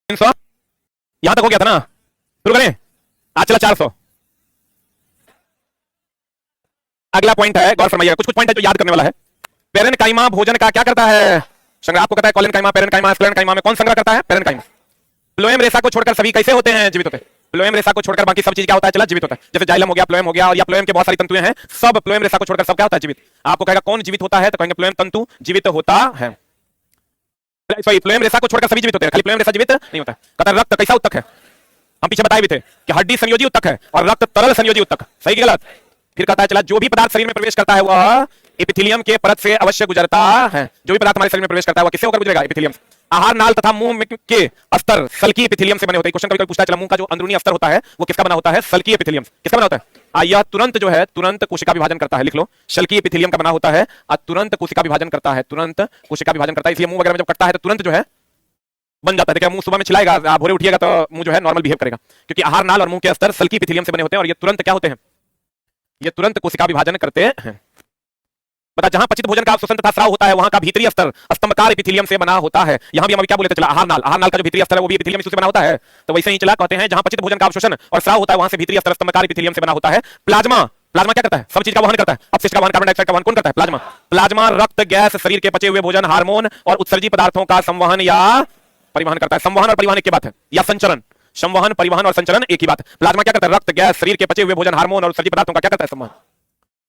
300 यहां तक हो गया था ना, शुरू करें। आज चला 400। अगला पॉइंट है, गौर फरमाइएगा, कुछ कुछ पॉइंट है जो याद करने वाला है। पेरेनकाइमा भोजन का क्या करता है? संग्रह आपको कहता है कॉलेनकाइमा, पेरेनकाइमा, स्क्लेरेनकाइमा में कौन संग्रह करता है? पेरेनकाइमा। फ्लोएम रेशा को छोड़कर सभी कैसे होते हैं? जीवित होते हैं। फ्लोएम रेशा को छोड़कर बाकी सब चीज क्या होता है? चला जीवित होता है। जैसे जाइलम हो गया, फ्लोएम हो गया, और या फ्लोएम के बहुत सारी तंतुएं हैं, सब फ्लोएम रेशा को छोड़कर सब क्या होता है? जीवित। आपको कहेगा कौन जीवित होता है, तो कहेंगे फ्लोएम तंतु जीवित होता है। सॉरी, फ्लोएम रेशा को छोड़कर सभी जीवित होते हैं, खाली फ्लोएम रेशा जीवित नहीं होता है। कहता है रक्त कैसा उत्तक है? हम पीछे बताए भी थे कि हड्डी संयोजी उत्तक है और रक्त तरल संयोजी उत्तक। सही कि गलत? फिर कहता है चला जो भी पदार्थ शरीर में प्रवेश करता है वह एपिथेलियम के परत से अवश्य गुजरता है। जो भी पदार्थ हमारे शरीर में प्रवेश करता है वह किससे होकर गुजरेगा? एपिथेलियम से। आहार नाल तथा मुंह के अस्तर सल्की एपिथेलियम से बने होते हैं। क्वेश्चन कभी कभी पूछता है चला मुंह का जो अंदरूनी अस्तर होता है वो किसका बना होता है? सल्की एपिथेलियम। किसका बना होता है? यह तुरंत जो है तुरंत कोशिका विभाजन करता है। लिख लो, सल्की एपिथेलियम का बना होता है और तुरंत कोशिका विभाजन करता है। तुरंत कोशिका विभाजन करता है, इसलिए मुंह वगैरह में जब कटता है तो तुरंत जो है बन जाता है। देखिए मुंह सुबह में चिल्लाएगा, आप भोरे उठिएगा तो मुंह जो है नॉर्मल बिहेव करेगा, क्योंकि आहार नाल और मुंह के अस्तर सल्की एपिथेलियम से बने होते हैं और ये तुरंत क्या होते हैं? ये तुरंत कोशिका विभाजन करते हैं। बता, जहां पचित भोजन का अवशोषण तथा स्राव होता है वहां का भीतरी अस्तर स्तंभकार एपिथेलियम से बना होता है। यहां भी हम क्या बोले थे? चला आहार नाल का जो भीतरी अस्तर है वो भी एपिथेलियम से बना होता है। तो वैसे ही चला कहते हैं जहां पचित भोजन का अवशोषण और स्राव होता है वहां से भीतरी अस्तर स्तंभकार एपिथेलियम से बना होता है। प्लाज्मा, प्लाज्मा क्या करता है? सब चीज का वहन करता है। अपशिष्ट का वहन, कार्बन डाइऑक्साइड का वहन कौन करता है? प्लाज्मा। प्लाज्मा रक्त, गैस, शरीर के पचे हुए भोजन, हार्मोन और उत्सर्जी पदार्थों का संवहन या परिवहन करता है। संवहन और परिवहन एक ही बात है, या संचरण। संवहन, परिवहन और संचरण एक ही बात है। प्लाज्मा क्या करता है? रक्त, गैस, शरीर के पचे हुए भोजन, हार्मोन और उत्सर्जी पदार्थों का क्या करता है? संवहन।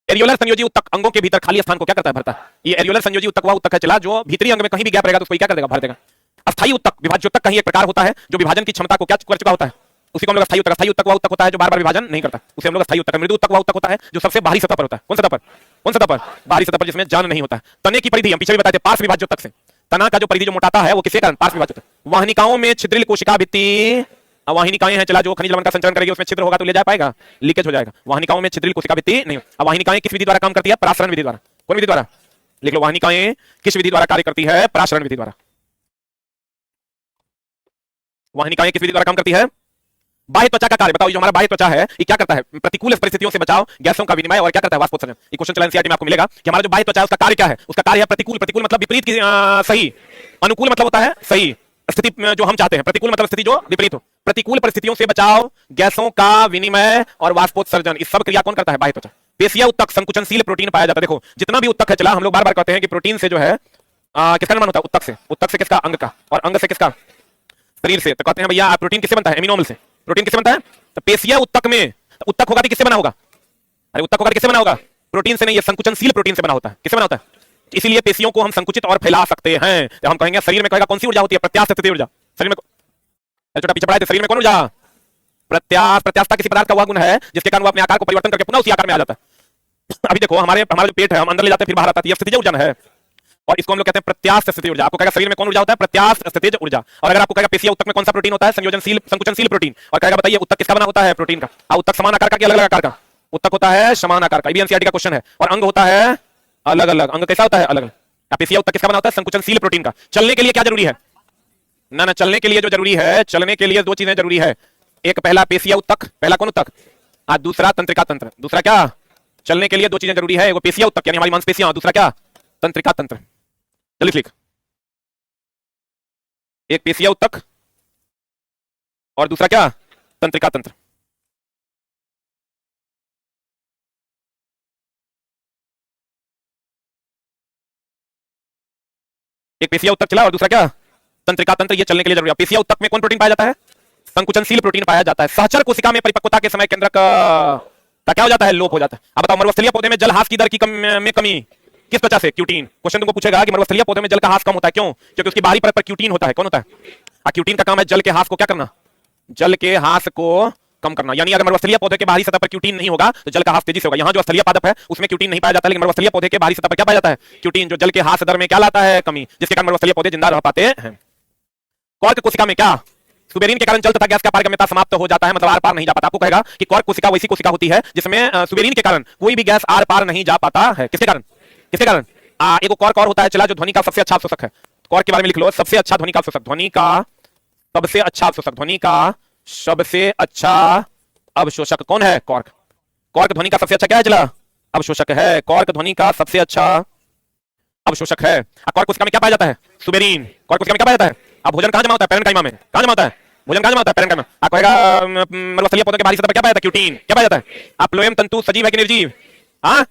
एरियोलर संयोजी उत्तक अंगों के भीतर खाली स्थान को क्या करता है? भरता है। ये एरियोलर संयोजी उत्तक वह उत्तक है चला जो भीतरी अंग में कहीं भी गैप रहेगा तो उसको क्या कर देगा? भर देगा। अस्थायी उत्तक, विभाज्योत्तक का ही एक प्रकार होता है जो विभाजन की क्षमता को क्या कर चुका होता है, उसी को हम लोग अस्थायी उत्तक। अस्थायी उत्तक वह उत्तक होता है जो बार बार विभाजन नहीं करता, उसे हम लोग अस्थायी उत्तक। मृदु उत्तक वह उत्तक होता है जो सबसे बाहरी सतह पर होता है। कौन सतह पर? कौन सतह पर? बाहरी सतह पर, जिसमें जान नहीं होता है। तने की परिधि हम पीछे भी बताए थे पार्श्व विभाज्योत्तक से। तना का जो परिधि जो मोटाता है वो किसके कारण? पार्श्व विभाज्योत्तक। वाहिनिकाओं में छिद्रिल कोशिका भित्ति, वाहिनिकाएं हैं चला जो खनिज लवण का संचरण करेगी, उसमें छिद्र होगा तो ले जा पाएगा? लीकेज हो जाएगा। वाहिनिकाओं में छिद्रिल कोशिका भित्ति नहीं। अब वाहिनिकाएं किस विधि द्वारा काम करती है? परासरण विधि द्वारा। कौन विधि द्वारा? लिख लो, वाहिनिकाएं किस विधि द्वारा कार्य करती है? परासरण विधि द्वारा। वाहिनिकाएं किस विधि द्वारा काम करती है? बाह्य त्वचा का कार्य बताओ। जो हमारा बाह्य त्वचा है ये क्या करता है? प्रतिकूल परिस्थितियों से बचाव, गैसों का विनिमय और क्या करता है? वाष्पोत्सर्जन। ये क्वेश्चन चला एनसीईआरटी में आपको मिलेगा कि हमारा जो बाह्य त्वचा है उसका कार्य क्या है? उसका कार्य है प्रतिकूल। प्रतिकूल मतलब विपरीत की सही, अनुकूल मतलब होता है सही स्थिति जो हम चाहते हैं, प्रतिकूल मतलब स्थिति जो विपरीत हो। प्रतिकूल परिस्थितियों से बचाव, गैसों का विनिमय और वाष्पोत्सर्जन, इस सब क्रिया कौन करता है? बाह्य त्वचा। पेशीय उत्तक संकुचनशील प्रोटीन पाया जाता है। देखो जितना भी उत्तक है चला, हम लोग बार बार कहते हैं कि प्रोटीन से जो है किसका निर्माण होता है? उत्तक से। उत्तक से किसका? अंग का। और अंग से किसका? शरीर से। तो कहते हैं भैया प्रोटीन किससे बनता है? एमिनो अम्ल से। प्रोटीन किससे बनता है? तो पेशीय उत्तक में उत्तक होगा तो किससे बना होगा? अरे उत्तक होगा तो किससे बना होगा? प्रोटीन से नहीं, ये संकुचनशील प्रोटीन से बना होता है। किससे बना होता है? इसीलिए पेशियों को हम संकुचित और फैला सकते हैं। जब हम कहेंगे शरीर में कहेगा कौन सी ऊर्जा होती है? प्रत्यास्थ स्थिति ऊर्जा। शरीर में छोटा पीछे पढ़ाए थे, शरीर में कौन ऊर्जा? प्रत्यास्थता किसी पदार्थ का वह गुण है जिसके कारण वो अपने आकार को परिवर्तन करके पुनः उसी आकार में आ जाता है। अभी देखो हमारा जो पेट है हम अंदर ले जाते हैं फिर बाहर आता है, ये स्थितिज ऊर्जा है और इसको हम लोग कहते हैं प्रत्यास्थ स्थिति ऊर्जा। आपको कहेगा शरीर में कौन ऊर्जा होता है? प्रत्यास्थ स्थितिज ऊर्जा। और अगर आपको कहेगा पेशीय उत्तक में कौन सा प्रोटीन होता है? संयोजनशील संकुचनशील प्रोटीन। और कहेगा बताइए उत्तक किसका बना होता है? प्रोटीन का। उत्तक समान आकार का कि अलग अलग आकार का? उत्तक होता है समान आकार का, एनसीईआरटी का क्वेश्चन है। और अंग होता है अलग अलग। अंग कैसा होता है? अलग अलग। पेशीय उत्तक किसका बना होता है? संकुचनशील प्रोटीन का। चलने के लिए क्या जरूरी है? ना चलने के लिए जो जरूरी है, चलने के लिए दो चीजें जरूरी है। एक पहला पेशीय उत्तक, पहला कौन उत्तक? दूसरा तंत्रिका तंत्र। दूसरा क्या? चलने के लिए दो चीजें जरूरी है, एक पेशीय उत्तक यानी हमारी मांसपेशियां, दूसरा क्या? तंत्रिका तंत्र। जल्दी लिख, एक पेशीय उत्तक और दूसरा क्या? तंत्रिका तंत्र। एक पेशीय उत्तक चला और दूसरा क्या? तंत्रिका तंत्र। ये चलने के लिए जरूरी है। पेशीय उत्तक में कौन प्रोटीन पाया जाता है? संकुचनशील प्रोटीन पाया जाता है। सहचर कोशिका में परिपक्वता के समय केंद्रक का क्या हो जाता है? लोप हो जाता है। अब बताओ मरुस्थलीय पौधे में जल ह्रास की दर की में कमी किस त्वचा से? क्यूटीन। क्वेश्चन तुमको पूछेगा कि मरुस्थलीय पौधे में जल का ह्रास कम होता है, क्यों? क्योंकि उसकी बाहरी परत पर क्यूटीन होता है। कौन होता है? क्यूटीन का काम है जल के ह्रास को क्या करना? जल के ह्रास को कम करना। यानी अगर मरुस्थलीय पौधे के बाहरी सतह पर क्यूटीन नहीं होगा तो जल का ह्रास तेजी से होगा। यहाँ जो स्थलीय पादप है उसमें क्यूटीन नहीं पाया जाता, लेकिन मरुस्थलीय पौधे के बाहरी सतह पर क्या पाया जाता है? क्यूटीन, जो जल के ह्रास दर में क्या लाता है? कमी, जिसके कारण मरुस्थलीय पौधे जिंदा रह पाते हैं। कॉर्क कोशिका में क्या? सुबेरिन के कारण जल तथा गैस का पारगम्यता समाप्त हो जाता है, मतलब आर पार नहीं जा पाता। आपको कहेगा कि कॉर्क कोशिका वैसी कोशिका होती है जिसमें सुबेरिन के कारण कोई भी गैस आर पार नहीं जा पाता है। किसके कारण? किसके कारण? एक कॉर्क और होता है चला जो ध्वनि का सबसे अच्छा अवशोषक है। कॉर्क के बारे में लिख लो, सबसे अच्छा ध्वनि का अवशोषक। ध्वनि का सबसे अच्छा अवशोषक। ध्वनि का सबसे अच्छा अवशोषक कौन है? कॉर्क। कॉर्क ध्वनि का सबसे अच्छा क्या है चला? अवशोषक है। कॉर्क ध्वनि का सबसे अच्छा अवशोषक है। कॉर्क कोशिका में क्या पाया जाता है? सुबेरिन। कॉर्क कोशिका में क्या पाया जाता है? अब भोजन कहां जमा होता है? पेरेनकाइमा में। कहां जमा होता है भोजन? कहां जमा होता है? पेरेनकाइमा। आप कहेगा मरुस्थलीय पौधों के बाहरी सतह पर क्या पाया जाता है? क्यूटीन। क्या पाया जाता है? आप फ्लोएम तंतु सजीव है कि निर्जीव? हाँ,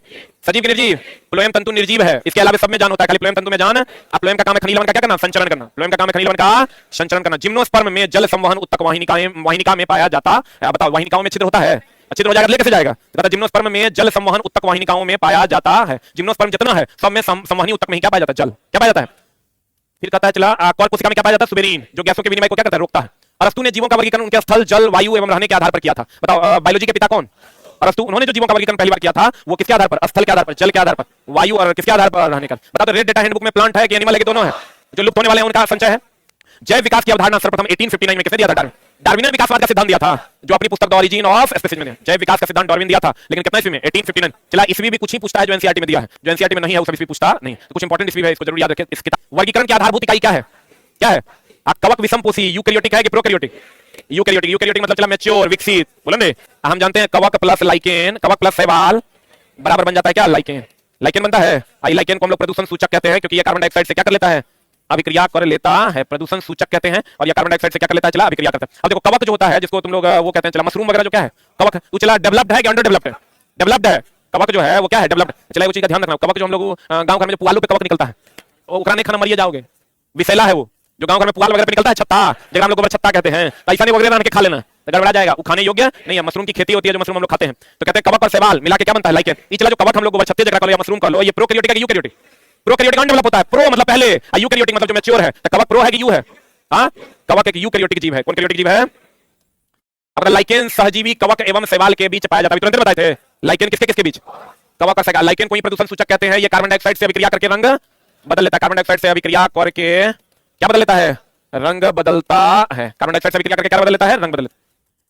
सजीव की निर्जीव? फ्लोएम तंतु निर्जीव है। इसके अलावा सब में जान होता है, खाली फ्लोएम तंतु में जान। अब फ्लोएम का काम है खनिज लवण का क्या करना? संचरण करना। फ्लोएम का काम है खनिज लवण का संचरण करना। जिम्नोस्पर्म में जल संवहन उत्तक वाहिनिका में पाया जाता है। बताओ, वाहिनिकाओं में छिद्र होता है? छिद्र हो जाएगा, ले कैसे जाएगा? कहता जिम्नोस्पर्म में जल संवहन उत्तक वाहिनिकाओं में पाया जाता है। जिम्नोस्पर्म जितना है सब में संवहनी उत्तक में ही क्या पाया जाता है? जल। क्या पाया जाता है? फिर कहता है चला कॉल कोशिका में क्या पाया जाता है? सुबेरीन, जो गैसों के विनिमय को क्या करता है? रोकता है। अरस्तु ने जीवों का वर्गीकरण उनके स्थल, जल, वायु एवं रहने के आधार पर किया था। बताओ, बायोलॉजी के पिता कौन? अरस्तु। उन्होंने जो जीवों का वर्गीकरण पहली बार किया था वो किसके आधार पर? स्थल के आधार पर, जल के आधार पर, वायु और किसके आधार पर रहने का? बता दो, रेड डेटा हैंडबुक में प्लांट है कि एनिमल है कि दोनों है? जो लुप्त होने वाले हैं उनका संचय है। जैव विकास की अवधारणा सर्वप्रथम 1859 में किसने दिया था? डार्विन। डार्विन ने विकासवाद का सिद्धांत दिया था, जो अपनी पुस्तक द ओरिजिन ऑफ स्पीसीज में। जैव विकास का सिद्धांत डार्विन दिया था, लेकिन कितना ईस्वी में? 1859। चला, ईस्वी भी कुछ ही पूछता है जो एनसीईआरटी में दिया है, जो एनसीईआरटी में नहीं है उसे भी पूछता नहीं। तो कुछ इंपॉर्टेंट ईस्वी है, इसको जरूर याद रखें। इस किताब वर्गीकरण की आधारभूत इकाई क्या है? क्या है? कवक विषमपोषी यूकेरियोटिक है कि प्रोकैरियोटिक? यूकेरियोटिक। यूकेरियोटिक मतलब चला मैच्योर, विकसित। बोलेंगे हम जानते हैं कवक प्लस लाइकेन, कवक प्लस शैवाल बराबर बन जाता है क्या? लाइकेन। लाइकेन बनता है। आई लाइकेन को हम लोग प्रदूषण सूचक कहते हैं, क्योंकि ये कार्बन डाइऑक्साइड से क्या कर लेता है? अभिक्रिया कर लेता है। प्रदूषण सूचक कहते हैं, और ये कार्बन डाइऑक्साइड से क्या कर लेता है? चला, अभिक्रिया करता है। अब देखो, कवक जो होता है जिसको तुम लोग वो कहते हैं चला मशरूम वगैरह, जो क्या है कवक, वो चला डेवलप्ड है कि अंडर डेवलप्ड है? डेवलप्ड है। कवक जो है वो क्या है? डेवलप्ड। चला, वो चीज का ध्यान रखना। कवक जो हम लोग गांव घर में जो पुआलों पे कवक निकलता है, वो उकरा नहीं खाना, मरिए जाओगे। विषैला है वो, जो गांव घर में पुआल वगैरह पे निकलता है, छत्ता, जगह हम लोग गोबर छत्ता कहते हैं। तो ऐसा नहीं वगैरह के खा लेना, तो गड़बड़ा जाएगा। वो खाने योग्य नहीं है। मशरूम की खेती होती है, जो मशरूम हम लोग खाते हैं। तो कहते हैं कवक और शैवाल मिला के क्या बनता है? लाइकेन। ये चला, जो कवक हम लोग गोबर छत्ते जगह कर लो या मशरूम कर लो, ये प्रोकैरियोटिक है कि यूकेरियोटिक? प्रोकैरियोटिक डेवलप होता है। प्रो मतलब पहले, यूकेरियोटिक मतलब जो मैच्योर है। तो कवक प्रो है कि यू है? हाँ, कवक एक यूकेरियोटिक जीव है। कौन कैरियोटिक जीव है? अब लाइकेन सहजीवी कवक एवं शैवाल के बीच पाया जाता है। तुरंत बताए थे लाइकेन किसके किसके बीच? कवक और शैवाल। लाइकेन को ही प्रदूषण सूचक कहते हैं। ये कार्बन डाइऑक्साइड से अभिक्रिया करके रंग बदल लेता है। कार्बन डाइऑक्साइड से अभिक्रिया करके क्या बदल लेता है? रंग बदलता है। कार्बन डाइऑक्साइड से अभिक्रिया करके क्या बदल लेता है? रंग बदल लेता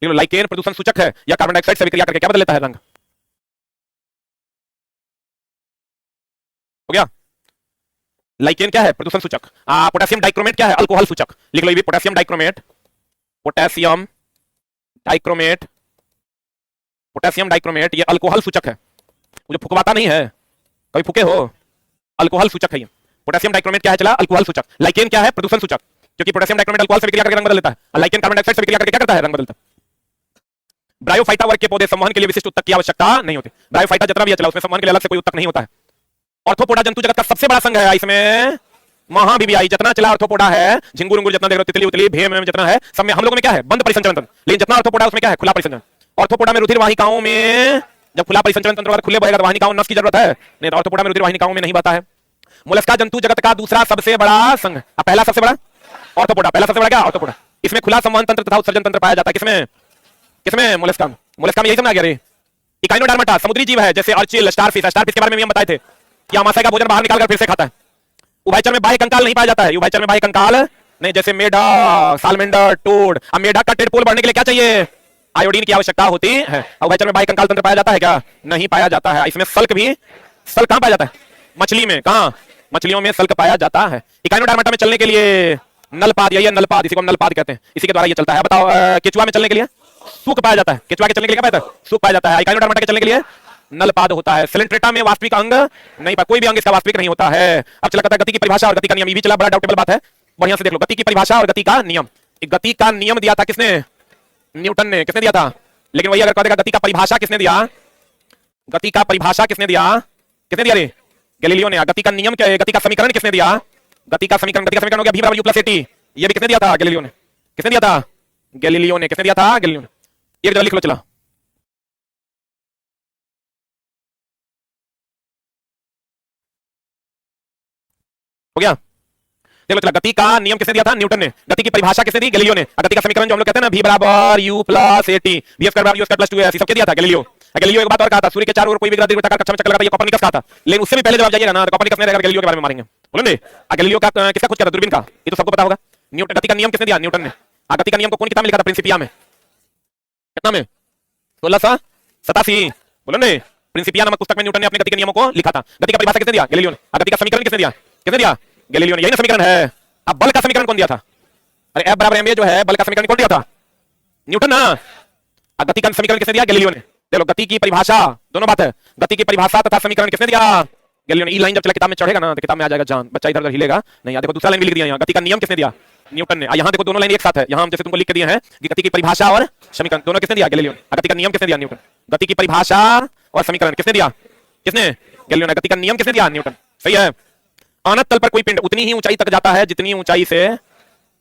है। लाइकेन प्रदूषण सूचक है, या कार्बन डाइऑक्साइड से अभिक्रिया करके क्या बदल लेता है? रंग। हो गया? लाइकेन क्या है? प्रदूषण सूचक। पोटेशियम डाइक्रोमेट क्या है? अल्कोहल सूचक। लिख लो ये भी, potassium dichromate. Potassium dichromate, potassium dichromate ये अल्कोहल सूचक है। वो जो फुकवाता नहीं है, कभी फुके हो? अल्कोहल सूचक है ये। पोटेशियम डाइक्रोमेट क्या है? चला, अल्कोहल सूचक। लाइकेन क्या है? प्रदूषण सूचक, क्योंकि पोटेशियम डाइक्रोमेट अल्कोहल से विक्रिया करके रंग बदल लेता है। लाइकेन कार्बन डाइऑक्साइड से विक्रिया करके क्या करता है? रंग बदलता है। ब्रायोफाइटा वर्ग के पौधे संवहन के लिए विशिष्ट उत्तक की आवश्यकता नहीं होती। ब्रायोफाइटा जितना भी है चला, उसमें संवहन के लिए अलग से कोई उत्तक नहीं होता है। ऑर्थोपोडा जंतु जगत का सबसे बड़ा संघ है। इसमें महाबीबीआई जितना चला ऑर्थोपोडा है, झिंगुर उंगुर जितना देख रहे हो, तितली उतली भेम जितना है, सब में हम लोगों में क्या है? बंद परिसंचरण तंत्र। लेकिन जितना ऑर्थोपोडा उसमें क्या है? खुला परिसंचरण। ऑर्थोपोडा में रुधिर वाहिकाओं में जब खुला परिसंचरण तंत्र अगर खुले बहेगा तो वाहिकाओं नस की जरूरत है नहीं, तो ऑर्थोपोडा में रुधिर वाहिकाओं में नहीं बहता है। मोलस्का जंतु जगत का दूसरा सबसे बड़ा संघ। अब पहला सबसे बड़ा ऑर्थोपोडा, पहला सबसे बड़ा क्या? ऑर्थोपोडा। इसमें खुला संवहन तंत्र तथा उत्सर्जन तंत्र पाया जाता है। किसमें? किसमें? मोलस्का में। मोलस्का में यही समझ आ गया रे। इकाइनोडर्माटा समुद्री जीव है, जैसे अर्चिल, स्टारफिश। स्टारफिश के बारे में हम बताए थे कि आमाशय का भोजन बाहर निकालकर फिर से खाता है। उभयचर में बाह्य कंकाल नहीं पाया जाता है। उभयचर में बाह्य कंकाल नहीं, जैसे मेढक, सालमेंडर, टोड। अब मेढक का टेडपोल बढ़ने के लिए क्या चाहिए? आयोडीन की आवश्यकता होती है। उभयचर में बाह्य कंकाल तंत्र पाया जाता है क्या? नहीं पाया जाता है। इसमें सल्क भी, सल्क कहां पाया जाता है? मछली में। कहां? मछलियों में सल्क पाया जाता है। इकाइनोडर्माटा में चलने के लिए नलपाद, यही है नलपाद, इसी को हम नलपाद कहते हैं, इसी के द्वारा ये चलता है। बताओ, केचुआ में चलने के लिए सूक पाया जाता है। केचुआ के चलने के लिए क्या पाया जाता है? सूक पाया जाता है। इकाइनोडर्माटा के चलने के लिए नलपाद होता है। सिलेंट्रेटा में वास्तविक अंग नहीं पर, कोई भी अंग इसका वास्तविक नहीं होता है। अब चला, गति की परिभाषा और गति का नियम, ये भी चला बड़ा डाउटेबल बात है, बढ़िया से देख लो। गति की परिभाषा और गति का नियम। गति का नियम दिया था किसने? न्यूटन ने। किसने दिया था? लेकिन वही अगर कह देगा गति का परिभाषा किसने दिया? गति का परिभाषा किसने दिया? किसने दिया रे? गैलीलियो ने। गति का नियम क्या है? गति का समीकरण किसने दिया? गति का समीकरण हो गया v = u + at। ये भी किसने दिया था? गैलीलियो ने। किसने दिया था? गैलीलियो ने। किसने दिया था? गैलीलियो ने। एक जगह लिख लो। चला, हो गया? चलो चला, गति का नियम किसने दिया था? न्यूटन ने। गति की परिभाषा किसने दी? गैलीलियो ने। गति का समीकरण जो हम लोग कहते हैं ना, v = u + at, v² = u² + 2ac, सबके दिया था गैलीलियो। गैलीलियो एक बात और कहा था, सूर्य के चारों ओर कोई भी ग्रह दीर्घवृत्ताकार कक्षा में चक्कर लगाता है, ये कोपर्निकस कहा था। लेकिन उससे भी पहले जब जाइएगा ना, तो कोपर्निकस ने रहेगा, गैलीलियो के बारे में मारेंगे। बोलेंगे गैलीलियो का किसका खोज किया था? दूरबीन का। ये तो सबको पता होगा। न्यूटन। गति का नियम किसने दिया? न्यूटन ने। गति का नियम को कौन किताब में लिखा था? प्रिंसिपिया में। कितना में? 1687। बोलेंगे प्रिंसिपिया नामक पुस्तक में न्यूटन ने अपने गति के नियमों को लिखा था। गति का परिभाषा किसने दिया? गैलीलियो ने। गति का समीकरण किसने दिया? किसने दिया? गैलीलियो ने। यही ना समीकरण है। अब बल का समीकरण कौन दिया था? अरे F = ma जो है, बल का समीकरण कौन दिया था? न्यूटन ना। गति का समीकरण किसने दिया? गैलीलियो ने। देखो, गति की परिभाषा, दोनों बात है। गति की परिभाषा तथा समीकरण किसने दिया? गैलीलियो ने। ई लाइन जब चला किताब में चढ़ेगा ना, तो किताब में आ जाएगा जान, बच्चा इधर उधर हिलेगा नहीं। देखो दूसरा लाइन भी लिख दिया यहाँ, गति का नियम किसने दिया? न्यूटन ने। यहाँ देखो दोनों लाइन एक साथ है, यहाँ हम जैसे तुमको लिख के दिए हैं कि गति की परिभाषा और समीकरण दोनों किसने दिया? गैलीलियो। गति का नियम किसने दिया? न्यूटन। गति की परिभाषा और समीकरण किसने दिया? किसने? गैलीलियो ने। गति का नियम किसने दिया? न्यूटन। सही है। अनंत तल पर कोई पिंड उतनी ही ऊंचाई तक जाता है जितनी ऊंचाई से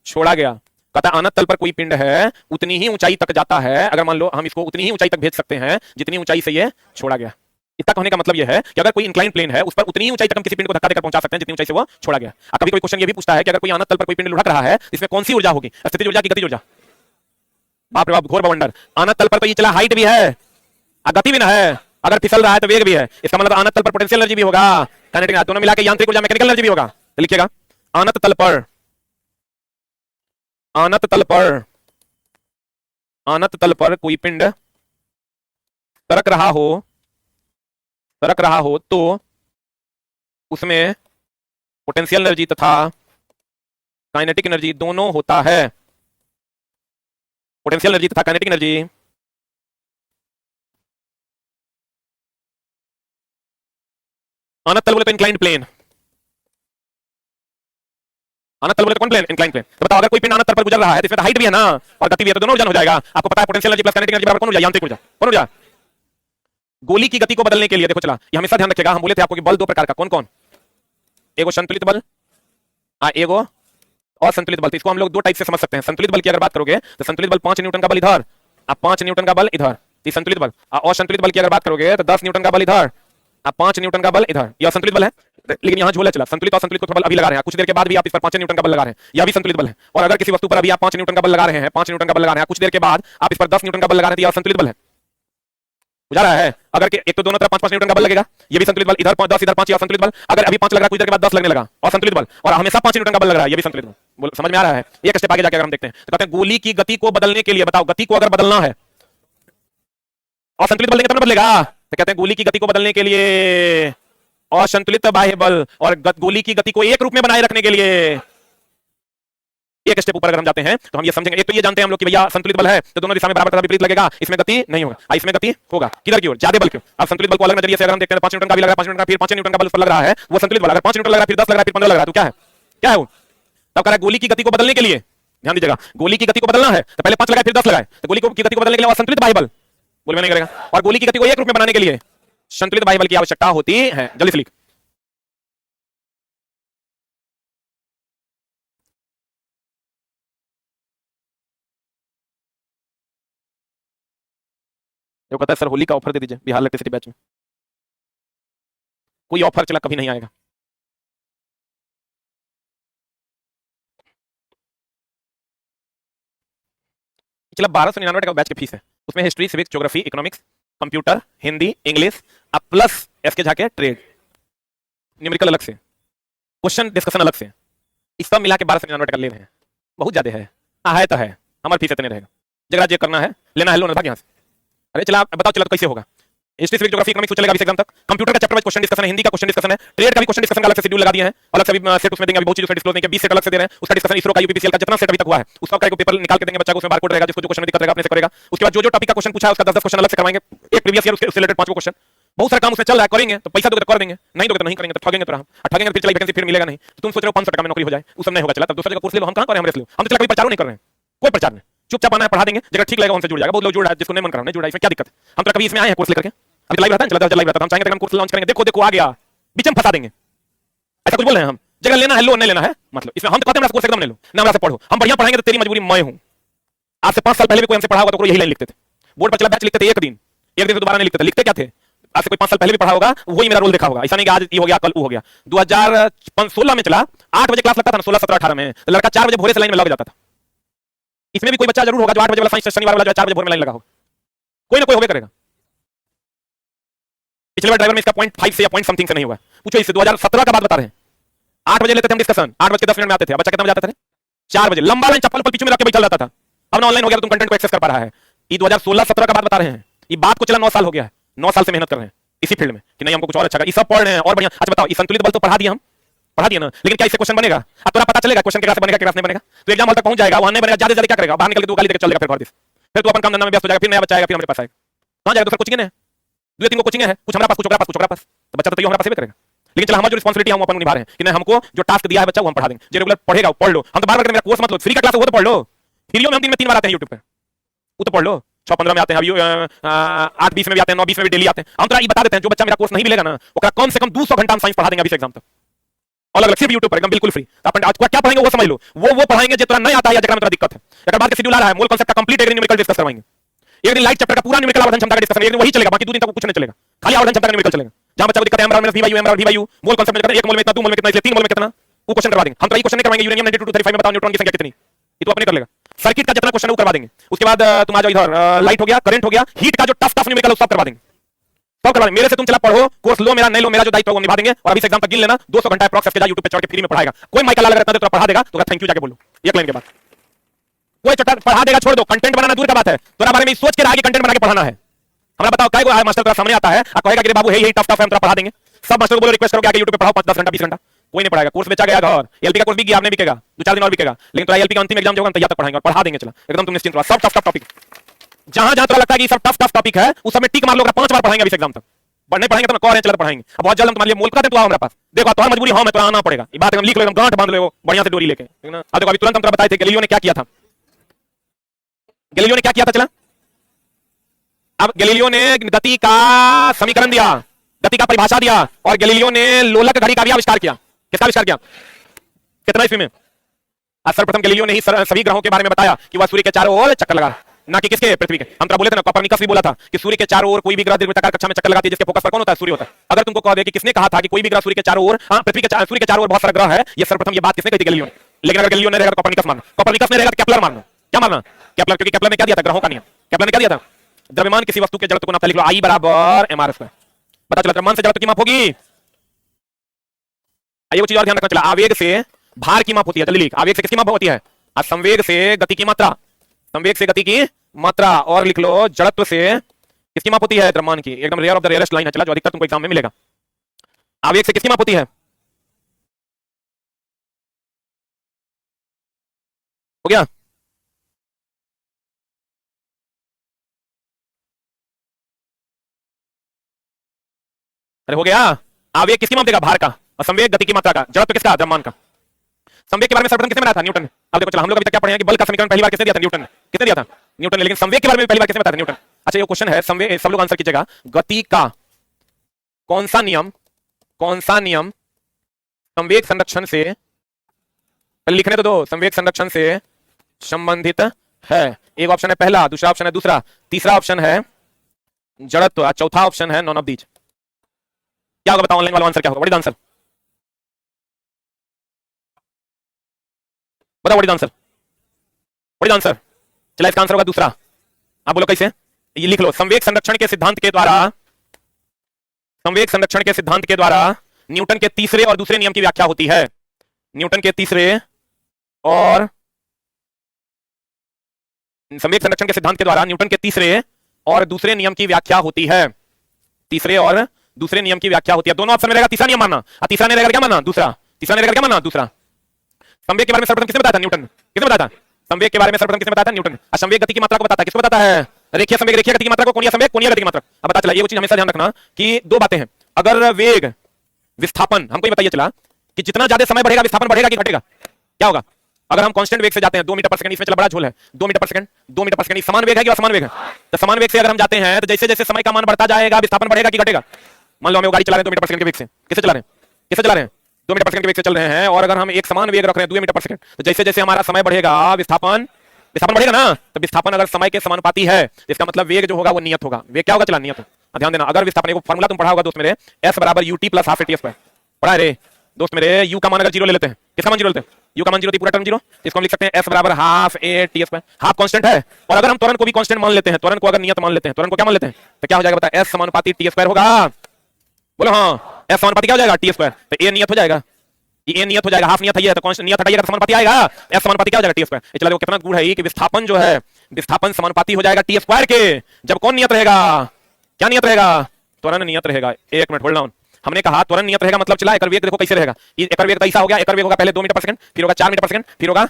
छोड़ा गया। कहता है अनंत तल पर कोई पिंड है उतनी ही ऊंचाई तक जाता है, अगर मान लो हम इसको उतनी ही ऊंचाई तक भेज सकते हैं जितनी ऊंचाई से ये छोड़ा गया। इतना कहने का मतलब यह है कि अगर कोई इंक्लाइन प्लेन है उस पर उतनी ही ऊंचाई तक हम किसी पिंड को धक्का देकर पहुंचा सकते हैं जितनी ऊंचाई से वो छोड़ा गया। कभी कोई क्वेश्चन ये भी पूछता है कि अगर कोई अनंत तल पर कोई पिंड लुढ़क रहा है इसमें कौन सी ऊर्जा होगी? स्थितिज ऊर्जा की गतिज ऊर्जा? बाप रे बाप, घोर बवंडर। अनंत तल पर तो ये चला हाइट भी है, गति भी ना है, अगर फिसल रहा है तो वेग भी है। इसका मतलब अनंत तल पर पोटेंशियल एनर्जी भी होगा, काइनेटिक, दोनों मिला के यांत्रिक ऊर्जा मैकेनिकल एनर्जी भी होगा। तो लिखिएगा अनंत तल पर, अनंत तल पर, अनंत तल पर कोई पिंड सरक रहा हो तो उसमें पोटेंशियल एनर्जी तथा काइनेटिक एनर्जी दोनों होता है। पोटेंशियल एनर्जी तथा काइनेटिक एनर्जी अनंत तल बोले तो इंक्लाइंड प्लेन, अनंत तल बोले तो कौन प्लेन? Inclined plane. तो बताओ अगर कोई पिंड अनंत तल पर गुजर रहा है तो इसमें हाइट भी है ना और गति भी है, तो दोनों ऊर्जा हो जाएगा। आपको पता है potential energy plus kinetic energy बराबर कौन ऊर्जा? यांत्रिक ऊर्जा। कौन ऊर्जा? गोली की गति को बदलने के लिए देखो चला, ये हमेशा ध्यान रखिएगा, हम बोले थे आपको कि बल दो प्रकार का, कौन कौन? एगो संतुलित बल, एगो असंतुलित बल। तो इसको हम लोग दो टाइप से समझ सकते हैं। संतुलित बल की अगर बात करोगे तो संतुलित बल 5 न्यूटन का बल इधर, 5 न्यूटन का बल इधर, ये संतुलित बल। असंतुलित बल की अगर बात करोगे तो 10 न्यूटन का बल इधर, 5 न्यूटन का बल इधर, यह असंतुलित बल है। लेकिन यहाँ झोला चला, संतुलित और असंतुलित को बल अभी लगा रहे हैं, कुछ देर के बाद भी आप इस पर 5 न्यूटन का बल लगा रहे हैं, यह भी संतुलित बल है। और अगर किसी वस्तु पर अभी आप 5 न्यूटन का बल लगा रहे हैं, 5 न्यूटन का बल लगा रहे हैं, कुछ देर के बाद आप इस पर 10 न्यूटन का बल लगा रहे हैं, यह असंतुलित बल है। बुझा रहा है? अगर एक तो दोनों तरफ 5-5 न्यूटन का बल लगेगा, ये भी संतुलित बल, इधर 10 इधर 5, ये असंतुलित बल। अगर अभी 5 लग रहा है, कुछ देर के बाद 10 लगने लगा, असंतुलित बल। और हमेशा 5 न्यूटन का बल लग रहा है, ये भी संतुलित बल। समझ में आ रहा है? एक स्टेप आगे जाकर हम देखते हैं। तो कहते हैं गोली की गति को बदलने के लिए, बताओ गति को अगर बदलना है, असंतुलित बल देंगे तब ना बदलेगा। तो कहते हैं गोली की गति को बदलने के लिए असंतुलित बाह्य बल और गोली की गति को एक रूप में बनाए रखने के लिए एक स्टेप ऊपर अगर हम जाते हैं तो हम ये समझेंगे। एक तो ये जानते हैं हम लोग कि भैया संतुलित बल है तो दोनों दिशा में बराबर तथा विपरीत लगेगा, इसमें गति नहीं होगा। इसमें गति होगा किधर की ओर? ज्यादा बल क्यों? अब संतुलित बल को अलग नजरिए से अगर हम देखते हैं 5 न्यूटन का भी लग रहा है, 5 न्यूटन का, फिर 5 न्यूटन का बल पर लग रहा है, वो संतुलित बल। अगर 5 न्यूटन लग रहा है, फिर 10 लग रहा है, फिर 15 लग रहा है, तो क्या है? क्या है वो? तब कह रहा है गोली की गति को बदलने के लिए, ध्यान दीजिएगा, गोली की गति को बदलना है तो पहले 5 लगाए फिर 10 लगाए, तो गोली की गति को बदलने के लिए असंतुलित बाह्य बल बोलने नहीं करेगा। और गोली की गति को एक रूप में बनाने के लिए संतुलित बाह्य बल की आवश्यकता होती है। जल्दी से लिख। जो कहता है सर होली का ऑफर दे दीजिए बिहार इलेक्ट्रिसिटी बैच में, कोई ऑफर चला कभी नहीं आएगा। चला 1299 का बैच की फीस है, उसमें history, civics, geography, economics, computer, Hindi, English, अब प्लस एसके झाके ट्रेड, न्यूमेरिकल अलग से, क्वेश्चन डिस्कशन अलग से, इस सब मिला के 1299 का ले रहे हैं। बहुत ज्यादा है तो है, हमारी फीस इतने रहेगा। जगह जे करना है लेना है लो ना, भाग यहाँ से। अरे चला बताओ, चला तो कैसे होगा? हिस्ट्री, सिविक, ज्योग्राफी, इकोनॉमिक्स चलेगा 20 एग्जाम तक। कंप्यूटर का चैप्टर वाइज क्वेश्चन डिस्कशन है, हिंदी का क्वेश्चन डिस्कशन है, ट्रेड का भी क्वेश्चन डिस्कशन का अलग से शेड्यूल लगा दिए हैं, अलग से भी सेट उसमें देंगे, अभी बहुत चीज उसमें डिस्क्लोज नहीं किया, 20 सेट अलग से दे रहे हैं। उसका डिस्कशन इसरो का, यूपीपीसीएल का जितना सेट अभी तक हुआ है उसका एक पेपर निकाल के देंगे बच्चा को, उसमें बारकोड रहेगा, जिसको जो क्वेश्चन दिक्कत रहेगा अपने से करेगा। उसके बाद जो टॉपिक का क्वेश्चन पूछा है उसका 10 क्वेश्चन अलग से करवाएंगे, एक प्रीवियस ईयर उसके रिलेटेड 5 क्वेश्चन। बहुत सारा काम उसमें चल रहा है, करेंगे तो पैसा दोगे तो कर देंगे, नहीं दोगे तो नहीं करेंगे, तो ठगेंगे तो हम ठगेंगे, फिर चला वैकेंसी फिर मिलेगा नहीं। तो तुम सोच रहे हो 500 टका में नौकरी हो जाए, उस सब नहीं होगा। चला तब दूसरा जगह कोर्स ले लो, हम कहां करें, हम रेस लो, हम तो चला कोई प्रचार नहीं कर रहे हैं, कोई प्रचार नहीं, चुपचाप आना है, पढ़ा देंगे, जगह ठीक लगेगा उनसे जुड़ जाएगा। बहुत लोग जुड़ रहा है, जिसको नहीं मन कर रहा है जुड़ रहा है, इसमें क्या दिक्कत है? हम तो कभी इसमें आए हैं कोर्स लेकर के, अभी लाइव रहता है, चला लाइव रहता है, हम चाहेंगे हम कोर्स लॉन्च करेंगे, देखो देखो आ गया, बीच में फंसा देंगे, ऐसा कुछ बोल रहे हैं हम। जगह लेना है लो, नहीं लेना है मतलब इसमें हम तो कहते हैं कोर्स एकदम ले लो ना, हमरा से पढ़ो, हम बढ़िया पढ़ाएंगे तो तेरी मजबूरी मैं हूं। आज से 5 साल पहले भी कोई हमसे पढ़ा होगा तो यही लाइन लिखते थे, बोर्ड पर चला बैच लिखते थे, एक दिन से दोबारा नहीं लिखते थे। लिखते क्या थे? आज से कोई 5 साल पहले भी पढ़ा होगा, वही मेरा रोल देखा होगा। ऐसा नहीं कि आज ये हो गया कल वो हो गया। 2016 में चला, 8 बजे क्लास लगता था ना, 16, 17, 18 में, तो लड़का 4 बजे भोरे से लाइन में लग जाता था। इसमें भी कोई बच्चा जरूर होगा जो 8 बजे वाला साइंस शनिवार वाला 4 बजे भोर में लाइन लगा होगा, कोई ना कोई होगा करेगा। पिछले बार ड्राइवर में इसका 0.5 से या पॉइंट समथिंग से नहीं हुआ, पूछो इससे। 2017 का बात बता रहे हैं, 8 बजे लेते थे हम डिस्कशन, 8 बज के 10 मिनट में आते थे। बच्चा कितना बजे आता था? 4 बजे, लंबा लाइन चप्पल पीछे में रख के बैठा रहता था। अब ना ऑनलाइन हो गया तो तुम कंटेंट को एक्सेस कर पा रहा है। ये 2016-17 का बात बता रहे हैं, ये बात को चला 9 साल हो गया है, 9 साल से मेहनत कर रहे हैं इसी फील्ड में कि नहीं हमको कुछ और अच्छा, ये सब पढ़ रहे हैं और बढ़िया। अच्छा बताओ, ये संतुलित बल तो पढ़ा दिया हम, पढ़ा दिया ना, लेकिन क्या इससे क्वेश्चन बनेगा? अब तुरा पता चलेगा क्वेश्चन के क्लास बनेगा, क्लास नहीं बनेगा, तो एग्जाम हॉल तक पहुंच जाएगा, वहां नहीं बनेगा, ज्यादा ज्यादा क्या करेगा? बाहर निकल के 2 गाली देकर चल जाएगा, फिर तू अपन काम धंधा में व्यस्त हो जाएगा, फिर नया बच्चा आएगा, फिर हमारे पास आएगा, कहां जाएगा? तो फिर कोचिंग है, 2-3 को कोचिंग है, कुछ हमारे पास, कुछ ओकरा पास, कुछ ओकरा पास, तो बच्चा तो हमारे पास ही करेगा। लेकिन चला हमारी जो रिस्पांसिबिलिटी हम अपन निभा रहे हैं कि नहीं, हमको जो टास्क दिया है बच्चा वो हम पढ़ा देंगे। जो रेगुलर पढ़ेगा वो पढ़ लो। हम तो बार बार मेरा कोर्स मत लो, फ्री का क्लास वो तो पढ़ लो। फ्रीओ में हम दिन में 3 बार आते हैं यूट्यूब पे, वो तो पढ़ लो। 6:15 में आते हैं, अभी 8:20 में भी आते हैं, 9:20 में भी डेली आते हैं। हम तो ये बता देते हैं जो बच्चा मेरा कोर्स नहीं मिलेगा ना वो कम से कम 200 घंटा हम साइंस पढ़ा देंगे अभी से एग्जाम तक, अलग अलग सिर्फ यूट्यूब पर एकदम बिल्कुल फ्री। तो अपन आज क्या पढ़ाएंगे वो समझ लो। वो पढ़ाएंगे जो तुरंत नहीं आता है या जगह में दिक्कत है। अगर बात का शेड्यूल आ रहा है, मूल कांसेप्ट का कंप्लीट एक न्यूमेरिकल डिस्कस करवाएंगे। एक दिन लाइट चैप्टर का पूरा न्यूमेरिकल आवर्धन क्षमता का डिस्कशन, एक दिन वही चलेगा, बाकी 2 दिन तक कुछ नहीं चलेगा, खाली आवर्धन क्षमता का न्यूमेरिकल चलेगा। जहां बच्चा को दिक्कत है एम वी वायु, मूल कांसेप्ट में करते 1 मोल में इतना, 2 मोल में कितना, इसलिए 3 मोल में कितना, वो क्वेश्चन करवा देंगे। हम तो ये क्वेश्चन नहीं करवाएंगे यूरेनियम 92 to 35 में बताओ न्यूट्रॉन की संख्या कितनी, ये तो अपने कर लेगा। सर्किट का जितना क्वेश्चन वो करवा देंगे। उसके बाद तुम आ जाओ इधर, लाइट हो गया, करंट हो गया, हीट का जो टफ न्यूमेरिकल सब करवा देंगे, सब करवा देंगे। मेरे से तुम चला पढ़ो, कोर्स लो, मेरा नहीं लो, मेरा जो दायित्व वो निभा देंगे। और अभी से एग्जाम तक गिन लेना, 200 घंटा अप्रॉक्स के यूट्यूब पे चढ़ के फ्री में पढ़ाएगा कोई। माइक लगा रहता है तो पढ़ा देगा, तो थैंक यू जाके बोलो एक लाइन के बाद। कोई छोटा पढ़ा देगा, छोड़ दो, कंटेंट बनाना दूर का बात है, तुम्हारे बारे में सोच के आगे कंटेंट बना के पढ़ाना है। हमें बताओ काय को मास्टर तेरा सामने आता है और कहेगा कि बाबू यही टफ है, हम तेरा पढ़ा देंगे। सब मास्टर को बोलो, रिक्वेस्ट करो कि आगे यूट्यूब पे पढ़ाओ 5-10 घंटा 20 घंटा, कोई नहीं पढ़ाएगा। कोर्स बेचा गया घर, एलपी का कोर्स भी गया, आपने बिकेगा, 2-4 दिन और बिकेगा, लेकिन तुम्हारा एलपी का अंतिम एग्जाम जो होगा तैयार तक पढ़ाएंगे और पढ़ा देंगे। चला एकदम तुम निश्चिंत रहो, सब टफ टॉपिक, जहां जहां तुम्हें लगता है कि सब टफ टॉपिक है उस समय टिक मार लो, 5 बार पढ़ाएंगे अभी एग्जाम तक। नहीं पढ़ाएंगे तो मैं कह रहे हैं चलो पढ़ाएंगे। अब बहुत जल्द हम तुम्हारे लिए मोल करते हैं, तो आओ हमारे पास, देखो तुम्हारी मजबूरी हाँ मैं तो आना पड़ेगा, ये बात एकदम लिख लो, एकदम गांठ बांध लो बढ़िया से डोरी लेके, ठीक ना। अब देखो अभी तुरंत हम बताए थे गैलीलियो ने क्या किया था। गैलीलियो ने क्या किया था, चला अब गैलीलियो ने गति का समीकरण दिया, गति का परिभाषा दिया, और गैलीलियो ने लोलक घड़ी का भी आविष्कार किया। किसका आविष्कार किया, कितना ईस्वी में? सर्वप्रथम गैलीलियो ने ही सभी ग्रहों के बारे में बताया कि वह सूर्य के चारों ओर चक्कर लगा, ना कि किसके, पृथ्वी के। हम तो बोले थे ना, कोपर्निकस भी बोला था कि सूर्य के चारों ओर कोई भी ग्रह दीर्घवृत्ताकार कक्षा में चक्कर लगाती है, जिसके फोकस पर कौन होता है, सूर्य होता है। अगर तुमको कह दे कि किसने कहा था कि कोई भी ग्रह सूर्य के चारों ओर, पृथ्वी के सूर्य के चारों ओर बहुत सारे ग्रह है, ये सर्वप्रथम ये बात किसने कही थी, गैलीलियो ने। लेकिन अगर गैलीलियो ने रहेगा तो कोपर्निकस मारना, कोपर्निकस ने रहेगा तो केपलर मारना। क्या मारना, केपलर, क्योंकि केपलर ने क्या दिया था, ग्रहों का नियम। केपलर ने क्या दिया था, द्रव्यमान किसी वस्तु के जड़त्व को नापता, लिख लो I बराबर mr²। पता चला द्रव्यमान से जड़त्व की माप होगी। आइए वो चीज और ध्यान रखना, चला आवेग से भार की माप होती है, जल्दी लिख, आवेग से किसकी माप होती है, संवेग से गति की मात्रा, संवेग से गति की मात्रा। और लिख लो जड़त्व से किसकी माप होती है, द्रव्यमान की। एकदम rare of the rarest line है, चला जो अधिकतर तुमको एग्जाम में मिलेगा। आवेग से किसकी माप होती है, हो गया। अरे हो गया, आवेग किसकी माप देगा, भार का, और संवेग गति की मात्रा का, जड़त्व किसका, द्रव्यमान का। संवेग के बारे में सर्वप्रथम किसने बताया था, न्यूटन ने। अब देखो चलो हम लोग अभी तक क्या पढ़े हैं कि बल का समीकरण पहली बार किसने दिया था, न्यूटन ने। किसने दिया था, न्यूटन ने। लेकिन संवेग के बारे में पहली बार किसने बताया था, न्यूटन। अच्छा ये क्वेश्चन है, संवेग, सब लोग आंसर कीजिएगा, गति का कौन सा नियम संवेग संरक्षण से, लिखने तो दो, संवेग संरक्षण से संबंधित है। एक ऑप्शन है पहला, दूसरा ऑप्शन है दूसरा, तीसरा ऑप्शन है जड़त्व, चौथा ऑप्शन है नॉन ऑफ दीज। क्या होगा बताओ, ऑनलाइन वाला आंसर क्या होगा, व्हाट इज आंसर, बताओ what is answer, what is answer. चला इसका आंसर होगा दूसरा। आप बोलो कैसे, ये लिख लो, संवेग संरक्षण के सिद्धांत के द्वारा, संवेग संरक्षण के सिद्धांत के द्वारा न्यूटन के तीसरे और दूसरे नियम की व्याख्या होती है। न्यूटन के तीसरे और संवेग संरक्षण के सिद्धांत के द्वारा न्यूटन के तीसरे और दूसरे नियम की व्याख्या होती है। तीसरे और दूसरे नियम की व्याख्या होती है, दोनों ऑप्शन में रहेगा तीसरा नियम मानना, और तीसरा ने रहेगा क्या मानना, दूसरा। तीसरा ने रहेगा क्या मानना, दूसरा। संवेग के बारे में सर्वप्रथम किसने बताया था, न्यूटन। किसने बताया था, संवेग के बारे में सर्वप्रथम किसने बताया था, न्यूटन। और संवेग गति की मात्रा को बताता है, किसको बताता है, रेखीय संवेग, रेखीय गति की मात्रा को, कोणीय संवेग, कोणीय गति की मात्रा। अब पता चला, ये वो चीज हमेशा ध्यान रखना कि दो बातें हैं। अगर वेग विस्थापन, हमको ये बताइए चला कि जितना ज्यादा समय बढ़ेगा विस्थापन बढ़ेगा कि घटेगा, क्या होगा। अगर हम कांस्टेंट वेग से जाते हैं 2 मीटर पर सेकंड, इसमें चला बड़ा झोल है, 2 मीटर पर सेकंड, 2 मीटर पर सेकंड, समान वेग है कि असमान वेग है। तो समान वेग से अगर हम जाते हैं तो जैसे जैसे समय का मान बढ़ता जाएगा विस्थापन बढ़ेगा कि घटेगा। मान लो हम गाड़ी चला रहे हैं 2 मीटर पर सेकंड के वेग से, किससे चला रहे हैं, किससे चला रहे हैं, 2 मीटर पर सेकंड के वेग से चल रहे हैं, और अगर हम एक समान वेग रख रहे हैं 2 मीटर पर सेकंड, तो जैसे जैसे हमारा समय बढ़ेगा विस्थापन बढ़ेगा ना। तो विस्थापन अगर समय के समानुपाती है, इसका मतलब वेग जो होगा वो नियत होगा। वेग क्या होगा, चला नियत होगा। ध्यान देना, अगर विस्थापन, एक फार्मूला तुम पढ़ा होगा दोस्त मेरे, S बराबर ut प्लस हाफ at²। पढ़ा है रे दोस्त मेरे, u का मान अगर 0 ले लेते हैं, किसका मान 0 लेते हैं, u का मान 0 थी, पूरा टर्म 0, इसको हम लिख सकते हैं S बराबर हाफ at²। हाफ कांस्टेंट है, और अगर हम त्वरण को भी कांस्टेंट मान लेते हैं, त्वरण को अगर नियत मान लेते हैं, त्वरण को क्या मान लेते हैं, तो क्या हो जाएगा बता, S समानुपाती t² होगा। बोलो हाँ, S समानुपाती क्या हो जाएगा, t²। तो a नियत हो जाएगा, ये नियत हो जाएगा, हाफ नियत है, तो कौन नियत हटाइएगा तो समानुपाती आएगा, S समानुपाती क्या हो जाएगा, t²। चलो देखो कितना गुण है कि विस्थापन जो है, विस्थापन समानुपाती हो जाएगा t² के, जब कौन नियत रहेगा, क्या नियत रहेगा, त्वरण नियत रहेगा। एक मिनट होल्ड डाउन, हमने कहा त्वरण नियत रहेगा, मतलब चला एकर वेग देखो कैसे रहेगा, एकर वेग ऐसा हो गया, एकर वेग होगा पहले 2 मीटर पर सेकंड, फिर होगा 4 मीटर पर सेकंड, फिर होगा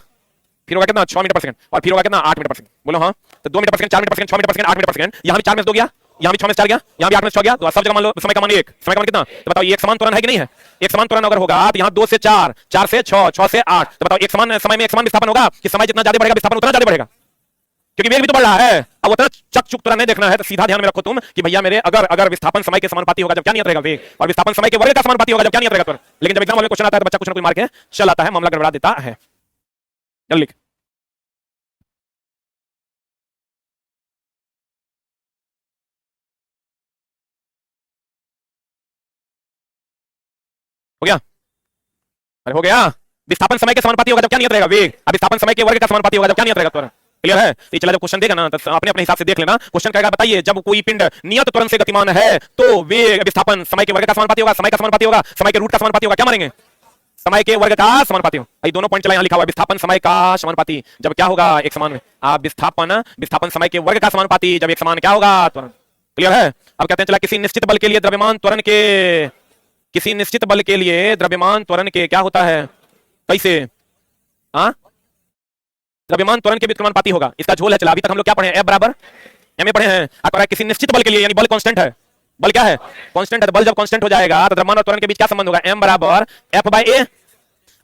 कितना 6 मीटर पर सेकंड, और फिर होगा कितना 8 मीटर पर सेकंड। बोलो हाँ, तो 2 मीटर पर सेकंड, 4 मीटर पर सेकंड, 6 मीटर पर सेकंड, 8 मीटर पर सेकंड, यहां भी 4 में से 2 गया, यहां भी 6 में से 4 गया, यहां भी 8 में से 6 गया, तो सब जगह मान लो समय का मान 1, समय का मान कितना, तो बताओ ये एक समान त्वरण है कि नहीं है? एक समान त्वरण अगर होगा तो यहां 2 से 4, 4 से 6, 6 से 8, तो बताओ एक समान समय में एक समान विस्थापन होगा कि समय जितना ज्यादा बढ़ेगा विस्थापन उतना ज्यादा बढ़ेगा, क्योंकि वेग भी तो बढ़ रहा है। अब उतना चकचुक तुरंत नहीं देखना है, तो सीधा ध्यान में रखो तुम कि भैया मेरे अगर विस्थापन समय के समानुपाती होगा जब क्या नियत रहेगा वेग, और विस्थापन समय के वर्ग का समानुपाती होगा जब क्या नियत रहेगा त्वरण। लेकिन जब एग्जाम में क्वेश्चन आता है तो बच्चा कुछ ना कुछ मार के चल आता है, मामला गड़बड़ा देता है। चल लिख, हो गया? अरे हो गया। विस्थापन समय के समानुपाती होगा जब क्या नियत रहेगा वेग, अब विस्थापन समय के वर्ग का समानुपाती होगा जब क्या नियत रहेगा त्वरण। क्लियर है? तो चला जब क्वेश्चन देगा ना तो अपने अपने हिसाब से देख लेना। क्वेश्चन कहेगा बताइए जब कोई पिंड नियत त्वरण से गतिमान है तो वेग विस्थापन समय के वर्ग का समानुपाती होगा, समय का समानुपाती होगा, समय के रूट का समानुपाती होगा, क्या मारेंगे? समय के वर्ग का समानुपाती होगा। ये दोनों पॉइंट चला यहां लिखा हुआ है, विस्थापन समय का समानुपाती जब क्या होगा एक समान में, आप विस्थापन समय के वर्ग का समानुपाती जब एक समान क्या होगा त्वरण। क्लियर है? अब कहते हैं चला किसी निश्चित बल के लिए द्रव्यमान त्वरण के, किसी निश्चित बल के लिए द्रव्यमान त्वरण के क्या होता है, कैसे? हाँ, द्रव्यमान त्वरण के भी समानुपाती होगा। इसका झोल है, चला अभी तक हम लोग क्या पढ़े हैं, F बराबर ma पढ़े हैं। अब किसी निश्चित बल के लिए, यानी बल कांस्टेंट है, बल क्या है, कांस्टेंट है, तो बल जब कांस्टेंट हो जाएगा तो द्रव्यमान और त्वरण के बीच क्या संबंध होगा, m बराबर F बाय a।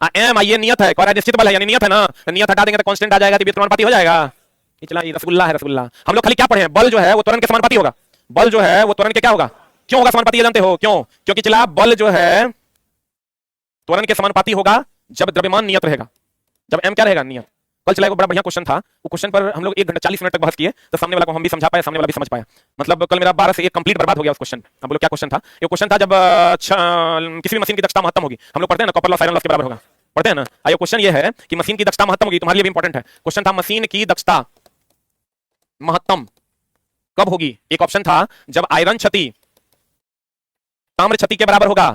m ये नियत है, और निश्चित बल है यानी नियत है ना, तो नियत हटा देंगे तो कांस्टेंट आ जाएगा, तो समानुपाती हो जाएगा। ये चला ये रसगुल्ला है, रसगुल्ला। हम लोग खाली क्या पढ़े हैं, बल जो है वो त्वरण के समानुपाती होगा, बल जो है वो त्वरण के क्या होगा, क्यों होगा समानुपाती, ये जानते हो क्यों? क्योंकि चला बल जो है त्वरण के समानुपाती होगा जब द्रव्यमान नियत रहेगा, जब m क्या रहेगा, नियत। कल चला एक बड़ा बढ़िया क्वेश्चन था, वो क्वेश्चन पर हम लोग 1 घंटा 40 मिनट तक बहस किए, तो सामने वाला को हम भी समझा पाए, सामने वाला भी समझ पाया। मतलब कल मेरा 12 से 1 कंप्लीट बर्बाद हो गया उस क्वेश्चन। अब बोलो क्या क्वेश्चन था? ये क्वेश्चन था जब किसी भी मशीन की दक्षता महत्तम होगी, हम लोग पढ़ते हैं ना कॉपर लॉस आयरन लॉस के बराबर होगा, पढ़ते हैं ना। आइए क्वेश्चन ये है कि मशीन की दक्षता महत्तम होगी, तुम्हारे लिए भी इंपॉर्टेंट है। क्वेश्चन था मशीन की दक्षता महत्तम कब होगी? एक ऑप्शन था जब आयरन क्षति ताम्र क्षति के बराबर होगा,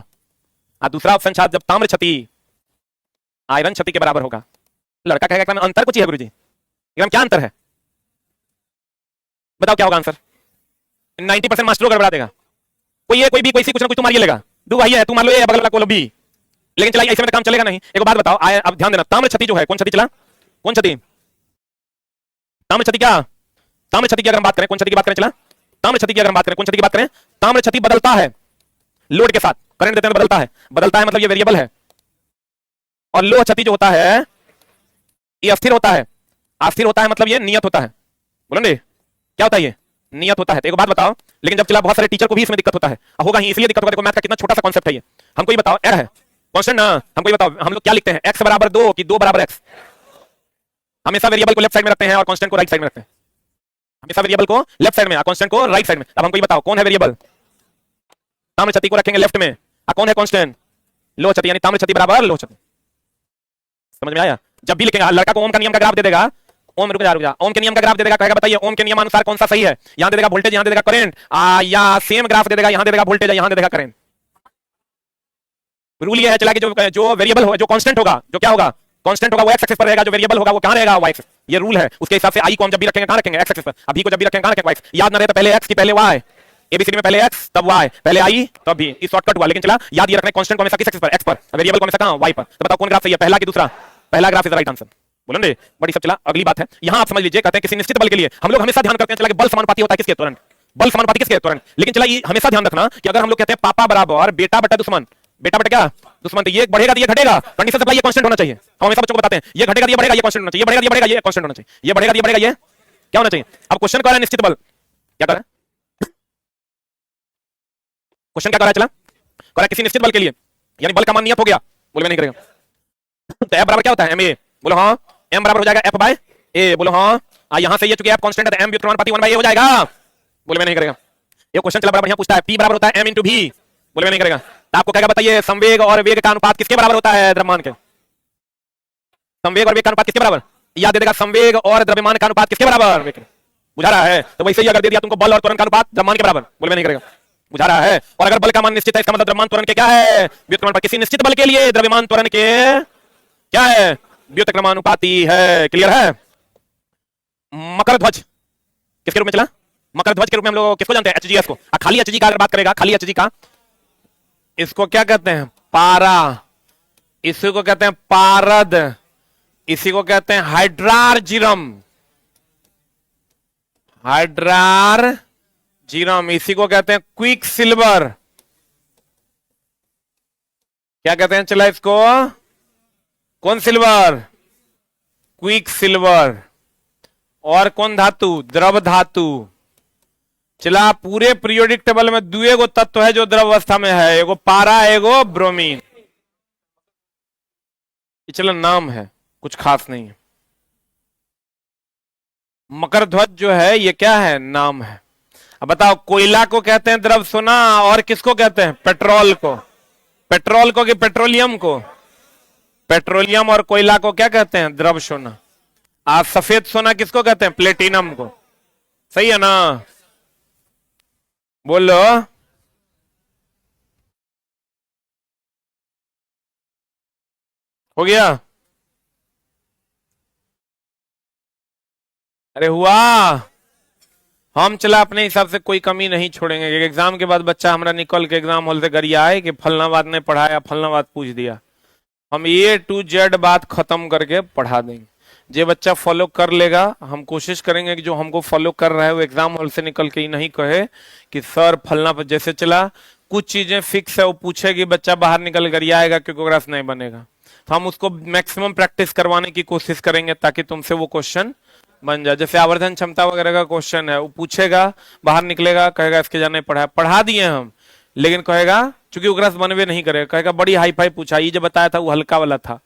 और दूसरा ऑप्शन था जब ताम्र क्षति आयरन क्षति के बराबर होगा। लड़का कहेगा कि अंतर कुछ ही है गुरुजी, एकदम क्या अंतर है, बताओ क्या होगा आंसर? 90% मास्टर गड़बड़ा देगा। कोई है, कोई भी, कोई सी कुछ ना कुछ तुम मारिए लेगा, दो भाई है, तू मार लो ए, बगल वाला को लो बी, लेकिन चला ऐसे में तो काम चलेगा नहीं। एक बात बताओ, अब ध्यान देना, ताम्र क्षति जो है, कौन क्षति चला, कौन क्षति, ताम्र क्षति क्या, ताम्र क्षति की अगर हम बात करें, कौन क्षति की बात करें, चला ताम्र क्षति की अगर हम बात करें, कौन क्षति की बात करें, ताम्र क्षति बदलता है लोड के साथ, करंट देते हैं बदलता है, बदलता है मतलब ये वेरिएबल है। और लोह क्षति जो होता है ये अस्थिर होता है, अस्थिर होता है मतलब ये नियत होता है। बोलो ने क्या होता है, ये नियत होता है। तो एक बात बताओ, लेकिन जब चला बहुत सारे टीचर को भी इसमें दिक्कत होता है, होगा ही, इसलिए दिक्कत होगा। देखो मैथ का कितना छोटा सा कॉन्सेप्ट है ये। हमको ये बताओ, एयर है कांस्टेंट ना, हमको ये बताओ हम लोग क्या लिखते हैं, x बराबर 2 कि 2 बराबर x? हमेशा वेरिएबल को लेफ्ट साइड में रखते हैं और कांस्टेंट को राइट साइड में रखते हैं, हमेशा वेरिएबल को लेफ्ट साइड में और कांस्टेंट को राइट साइड में। अब हमको ये बताओ कौन है वेरिएबल, ताम्र क्षति को रखेंगे लेफ्ट में, और कौन है कांस्टेंट, लोह क्षति, यानी ताम्र क्षति बराबर लोह क्षति। समझ में आया? जब भी लिखेंगे लड़का को ओम का नियम का ग्राफ दे देगा, ओम रुक जा, ओम के नियम का ग्राफ दे देगा, कहेगा बताइए ओम के नियम अनुसार कौन सा सही है, यहां दे देगा वोल्टेज, यहां दे देगा करंट, या सेम ग्राफ दे देगा, यहां दे देगा वोल्टेज, यहां दे देगा करंट। रूल ये है चला कि जो वेरिएबल होगा, जो कांस्टेंट होगा, जो क्या होगा, कांस्टेंट होगा वो एक्स एक्सिस पर रहेगा, जो वेरिएबल होगा वो कहां रहेगा, वाई एक्सिस। ये रूल है, उसके हिसाब से आई को हम जब भी रखेंगे कहां रखेंगे, एक्स एक्सिस पर, अभी को जब भी रखेंगे कहां रखेंगे, वाई। याद ना रहे तो पहले एक्स की पहले वाई, एबीसीडी में पहले एक्स तब वाई, पहले आई तब भी, इस शॉर्टकट हुआ। लेकिन चला याद ये रखना कांस्टेंट को हमेशा किस एक्सिस पर, एक्स पर, वेरिएबल को हमेशा कहां, वाई पर। तो बताओ कौन ग्राफ सही है, पहला कि दूसरा? पहला graph is the right answer. बोलो ने बड़ी सब। चला अगली बात है, यहां आप समझ लीजिए, कहते हैं किसी निश्चित बल के लिए हम लोग हमेशा ध्यान करते हैं चला कि बल समानुपाती होता है किसके, त्वरण। बल समानुपाती किसके, त्वरण। लेकिन चला ये हमेशा ध्यान रखना कि अगर हम लोग कहते हैं पापा बराबर बेटा बटा दुश्मन, बेटा बटा क्या दुश्मन, तो ये बढ़ेगा तो ये घटेगा, कंडीशन सप्लाई ये कांस्टेंट होना चाहिए। हम हमेशा बच्चों को बताते हैं ये घटेगा तो ये बढ़ेगा, ये कांस्टेंट होना चाहिए, ये बढ़ेगा तो ये बढ़ेगा, ये कांस्टेंट होना चाहिए, ये बढ़ेगा तो ये बढ़ेगा, ये क्या होना चाहिए। अब क्वेश्चन क्या है, निश्चित बल क्या कर रहा है, क्वेश्चन क्या कर रहा है, चला कर रहा है किसी निश्चित बल के लिए, यानी बल का मान नियत हो गया, बोलो मैं नहीं करेगा। तो एफ बराबर क्या होता है, एम ए, बोलो हाँ, एम बराबर हो जाएगा एफ बाय ए, बोलो हाँ। यहां से ये चूंकि एफ कांस्टेंट है, एम व्युत्क्रमानुपाती 1 बाय ए हो जाएगा, बोले मैं नहीं करेगा। ये क्वेश्चन चला बड़ा बढ़िया पूछता है, पी बराबर होता है एम इंटू भी, बोले मैं नहीं करेगा। तो आपको कहेगा बताइए संवेग और वेग का अनुपात किसके बराबर होता है, द्रव्यमान के। संवेग और वेग का अनुपात किसके बराबर, याद दे देगा, संवेग और द्रव्यमान का अनुपात किसके बराबर, बुझा रहा है। तो वैसे ही अगर दे दिया तुमको बल और त्वरण का अनुपात द्रव्यमान के बराबर, बोले मैं नहीं करेगा, बुझा रहा है। और अगर बल का मान निश्चित है, इसका मतलब द्रव्यमान त्वरण के क्या है, व्युत्क्रमानुपाती। किसी निश्चित बल के लिए द्रव्यमान त्वरण के क्या है, व्युत्क्रमानुपाती है। क्लियर है। मकर ध्वज किसके रूप में चला, मकर ध्वज के रूप में हम लोग किसको जानते हैं, एचजीएस को। खाली एचजी का अगर बात करेगा, खाली एचजी का, इसको क्या कहते हैं, पारा, इसी को कहते हैं पारद, इसी को कहते हैं हाइड्रारजिरम, हाइड्रारजिरम। जीराम, इसी को कहते हैं क्विक सिल्वर। क्या कहते हैं चला इसको? कौन सिल्वर? Quick silver. और कौन धातु? द्रव धातु। चला पूरे पीरियोडिक टेबल में दुए गो तत्व है जो द्रव अवस्था में है, एगो पारा, एगो ब्रोमीन। चला नाम है, कुछ खास नहीं है। मकर ध्वज जो है ये क्या है? नाम है। अब बताओ, कोयला को कहते हैं द्रव सोना, और किसको कहते हैं? पेट्रोल को। पेट्रोल को कि पेट्रोलियम को? पेट्रोलियम और कोयला को क्या कहते हैं? द्रव सोना। आज सफेद सोना किसको कहते हैं? प्लेटिनम को। सही है ना? बोलो। हो गया? अरे हुआ। हम चला अपने हिसाब से कोई कमी नहीं छोड़ेंगे। एग्जाम के बाद बच्चा हमारा निकल के एग्जाम हॉल से गरिया आए कि फलना बात ने पढ़ाया, फलना बात पूछ दिया, हम A to Z बात खत्म करके पढ़ा देंगे। जे बच्चा फॉलो कर लेगा, हम कोशिश करेंगे कि जो हमको फॉलो कर रहा है वो एग्जाम हॉल से निकल के ही नहीं कहे कि सर फलना पर जैसे चला। कुछ चीजें फिक्स है, वो पूछेगी, बच्चा बाहर निकल कर आएगा क्योंकि ओकरा से नहीं बनेगा। तो हम उसको मैक्सिमम प्रैक्टिस करवाने की कोशिश करेंगे ताकि तुमसे वो क्वेश्चन बन जाए। जैसे आवर्धन क्षमता वगैरह का क्वेश्चन है, वो पूछेगा, बाहर निकलेगा, कहेगा इसके जाने पढ़ा दिए हम, लेकिन कहेगा चूंकि ओकरा से बनवे नहीं करेगा, कहेगा बड़ी हाई फाई पूछा, ये जो बताया था वो हल्का वाला था।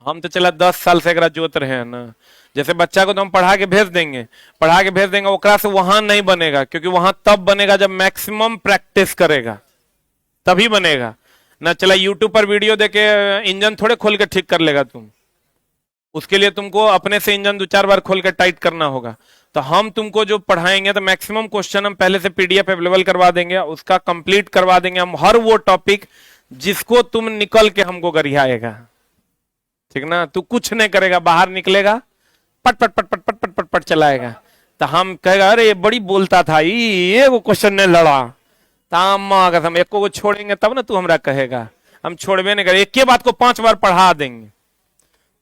हम तो चला 10 साल से एकरा जोत रहे हैं ना। जैसे बच्चा को तो हम पढ़ा के भेज देंगे, ओकरा से वहां नहीं बनेगा, क्योंकि वहां तब बनेगा जब मैक्सिमम प्रैक्टिस करेगा, तभी बनेगा ना। चला यूट्यूब पर वीडियो देके इंजन थोड़े खोल के ठीक कर लेगा तुम, उसके लिए तुमको अपने से इंजन 2-4 बार खोल के टाइट करना होगा। तो हम तुमको जो पढ़ाएंगे तो मैक्सिमम क्वेश्चन हम पहले से पीडीएफ अवेलेबल करवा देंगे, उसका कंप्लीट करवा देंगे हम हर वो टॉपिक जिसको तुम निकल के हमको गरियाएगा। ठीक ना? तू कुछ नहीं करेगा, बाहर निकलेगा, पट पट पट पट पट पट पट पट चलाएगा। तो हम कहेगा अरे ये बड़ी बोलता था, ये वो क्वेश्चन ने लड़ा हम एक को छोड़ेंगे तब ना तू हमरा कहेगा। हम छोड़वे नहीं करेंगे, एक ही बात को 5 बार पढ़ा देंगे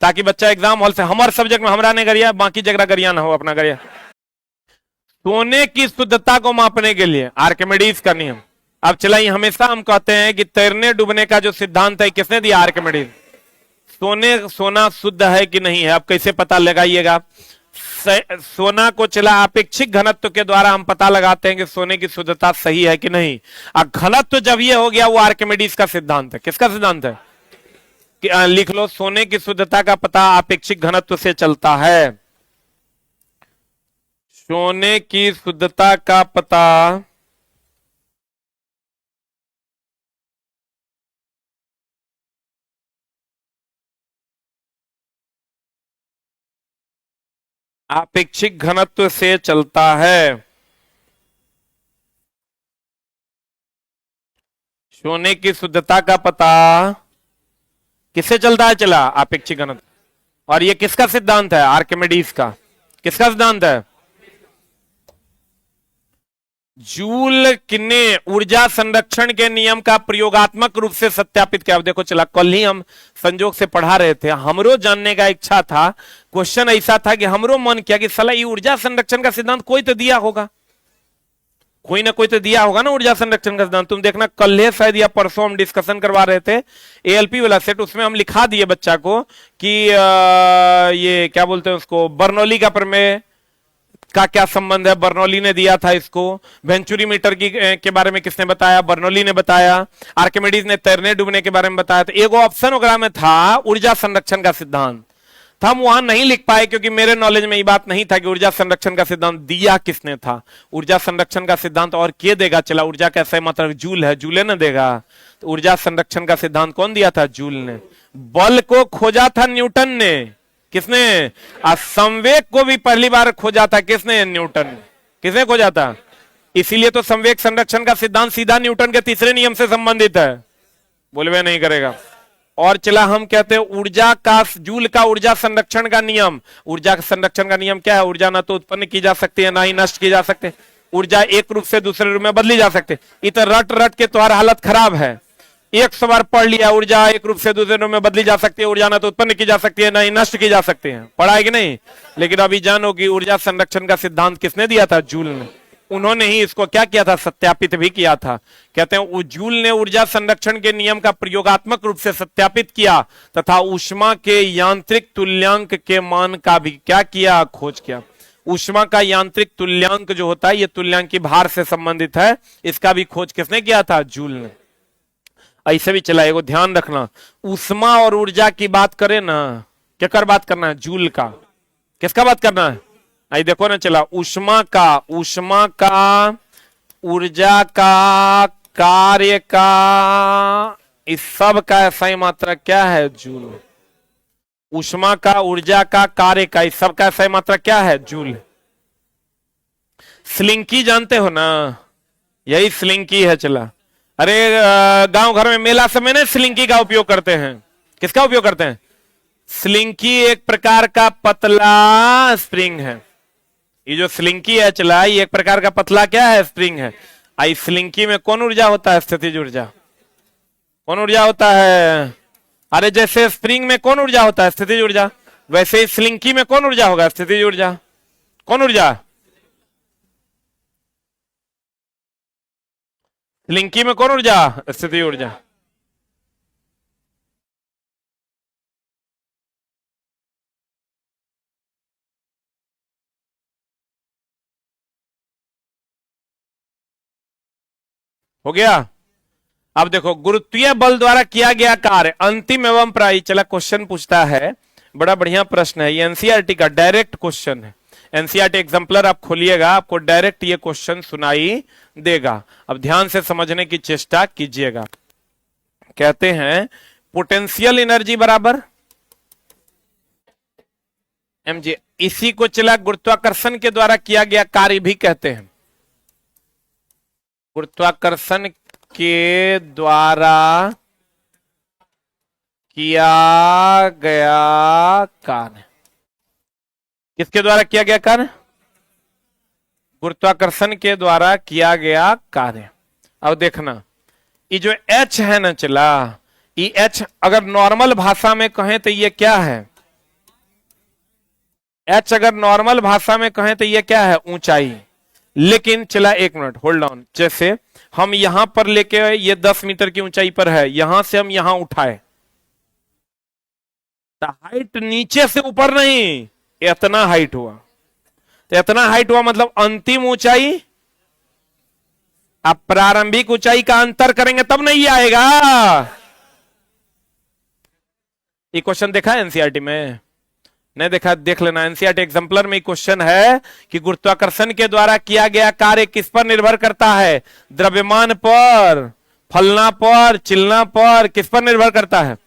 ताकि बच्चा एग्जाम हॉल से हमारे सब्जेक्ट में हमरा नहीं गरिया, बाकी जगह गरिया ना हो अपना गरिया। सोने की शुद्धता को मापने के लिए आर्किमिडीज का नियम। अब चला, हमेशा हम कहते हैं कि तैरने डूबने का जो सिद्धांत है किसने दिया? आर्किमिडीज। सोना शुद्ध है कि नहीं है, आप कैसे पता लगाइएगा? सोना को चला अपेक्षिक घनत्व के द्वारा हम पता लगाते हैं कि सोने की शुद्धता सही है कि नहीं। अब घनत्व जब ये हो गया, वो आर्किमिडीज का सिद्धांत है। किसका सिद्धांत है? लिख लो, सोने की शुद्धता का पता अपेक्षिक घनत्व से चलता है। सोने की शुद्धता का पता अपेक्षिक घनत्व से चलता है। सोने की शुद्धता का पता किससे चलता है? चला अपेक्षिक घनत्व। और ये किसका सिद्धांत है? आर्किमिडीज का। किसका सिद्धांत है? जूल ने ऊर्जा संरक्षण के नियम का प्रयोगात्मक रूप से सत्यापित किया। अब देखो चला, कल ही हम संजोग से पढ़ा रहे थे, हमरो जानने का इच्छा था, क्वेश्चन ऐसा था कि हमरो मन किया कि साला ये ऊर्जा संरक्षण का सिद्धांत कोई तो दिया होगा, कोई ना कोई तो दिया होगा ना ऊर्जा संरक्षण का सिद्धांत। तुम देखना कल शायद या परसों हम डिस्कशन करवा रहे थे एएलपी वाला सेट, उसमें हम लिखा दिए बच्चा को कि ये क्या बोलते हैं उसको, बर्नौली का प्रमेय का क्या संबंध है, बर्नौली ने दिया था इसको। वेंचुरी मीटर के बारे में किसने बताया? बर्नौली ने बताया। आर्किमिडीज ने तैरने डूबने के बारे में बताया। तो एक ऑप्शन वगैरह में था ऊर्जा संरक्षण का सिद्धांत, तो हम वहां नहीं लिख पाए क्योंकि मेरे नॉलेज में ये बात नहीं था कि ऊर्जा संरक्षण का सिद्धांत दिया किसने था। ऊर्जा संरक्षण का सिद्धांत और के देगा? चला, ऊर्जा कैसे मतलब जूल है, जूले ने देगा। तो ऊर्जा संरक्षण का सिद्धांत कौन दिया था? जूल ने। बल को खोजा था न्यूटन ने। किसने? संवेग को भी पहली बार खोजा था किसने? न्यूटन। किसने खोजा था? इसीलिए तो संवेग संरक्षण का सिद्धांत सीधा न्यूटन के तीसरे नियम से संबंधित है, बोलवे नहीं करेगा। और चला, हम कहते हैं ऊर्जा का, जूल का ऊर्जा संरक्षण का नियम। ऊर्जा संरक्षण का नियम क्या है? ऊर्जा ना तो उत्पन्न की जा सकती है, ना ही नष्ट की जा सकती है। ऊर्जा एक रूप से दूसरे रूप में बदली जा सकती है। इतना रट रट के तुम्हारा हालत खराब है, 100 बार पढ़ लिया, ऊर्जा एक रूप से दूसरे रूप में बदली जा सकती है, ऊर्जा ना तो उत्पन्न की जा सकती है, ना ही नष्ट की जा सकती है। पढ़ा है कि नहीं? लेकिन अभी जानो कि ऊर्जा संरक्षण का सिद्धांत किसने दिया था? जूल ने। उन्होंने ही इसको क्या किया था, सत्यापित भी किया था। कहते हैं जूल ने ऊर्जा संरक्षण के नियम का प्रयोगात्मक रूप से सत्यापित किया तथा ऊष्मा के यांत्रिक तुल्यांक के मान का भी क्या किया, खोज किया। ऊष्मा का यांत्रिक तुल्यांक जो होता है, ये तुल्यांकी भार से संबंधित है, इसका भी खोज किसने किया था, जूल ने। ऐसे भी चला, एगो ध्यान रखना, ऊष्मा और ऊर्जा की बात करें ना, क्या कर बात करना है, जूल का। किसका बात करना है, आई देखो ना, चला ऊष्मा का ऊर्जा का कार्य का, इस सब का सही मात्रा क्या है, जूल। ऊष्मा का ऊर्जा का कार्य का, इस सब का सही मात्रा क्या है, जूल। स्लिंकी जानते हो ना, यही स्लिंकी है। चला, अरे गांव घर में मेला समय में स्लिंकी का उपयोग करते हैं। किसका उपयोग करते हैं, स्लिंकी एक प्रकार का पतला स्प्रिंग है। ये जो स्लिंकी है चला, ये एक प्रकार का पतला क्या है, स्प्रिंग है। आई स्लिंकी में कौन ऊर्जा होता है, स्थितिज ऊर्जा। कौन ऊर्जा होता है, अरे जैसे स्प्रिंग में कौन ऊर्जा होता है, स्थितिज ऊर्जा, वैसे ही स्लिंकी में कौन ऊर्जा होगा, स्थितिज ऊर्जा। कौन ऊर्जा, स्लिंकी में कौन ऊर्जा, स्थितिज ऊर्जा। हो गया। अब देखो, गुरुत्वीय बल द्वारा किया गया कार्य अंतिम एवं प्रायी। चला, क्वेश्चन पूछता है, बड़ा बढ़िया प्रश्न है ये, एनसीईआरटी का डायरेक्ट क्वेश्चन है। एनसीईआरटी एग्जाम्पलर आप खोलिएगा, आपको डायरेक्ट ये क्वेश्चन सुनाई देगा। अब ध्यान से समझने की चेष्टा कीजिएगा। कहते हैं पोटेंशियल एनर्जी बराबर mg, इसी को चला गुरुत्वाकर्षण के द्वारा किया गया कार्य भी कहते हैं। गुरुत्वाकर्षण के द्वारा किया गया कार्य, किसके द्वारा किया गया कार्य, गुरुत्वाकर्षण के द्वारा किया गया कार्य। अब देखना, ये जो h है ना चला, ये h अगर नॉर्मल भाषा में कहें तो ये क्या है, h अगर नॉर्मल भाषा में कहें तो ये क्या है, ऊंचाई। लेकिन चला एक मिनट होल्ड ऑन, जैसे हम यहां पर लेके ये 10 मीटर की ऊंचाई पर है, यहां से हम यहां उठाए तो हाइट नीचे से ऊपर नहीं, इतना हाइट हुआ। तो इतना हाइट हुआ मतलब अंतिम ऊंचाई, अब प्रारंभिक ऊंचाई का अंतर करेंगे तब नहीं आएगा। ये क्वेश्चन देखा है एनसीईआरटी में, नहीं देखा, देख लेना। एनसीईआरटी एग्जाम्पलर में क्वेश्चन है कि गुरुत्वाकर्षण के द्वारा किया गया कार्य किस पर निर्भर करता है, द्रव्यमान पर, फलना पर, चिलना पर, किस पर निर्भर करता है,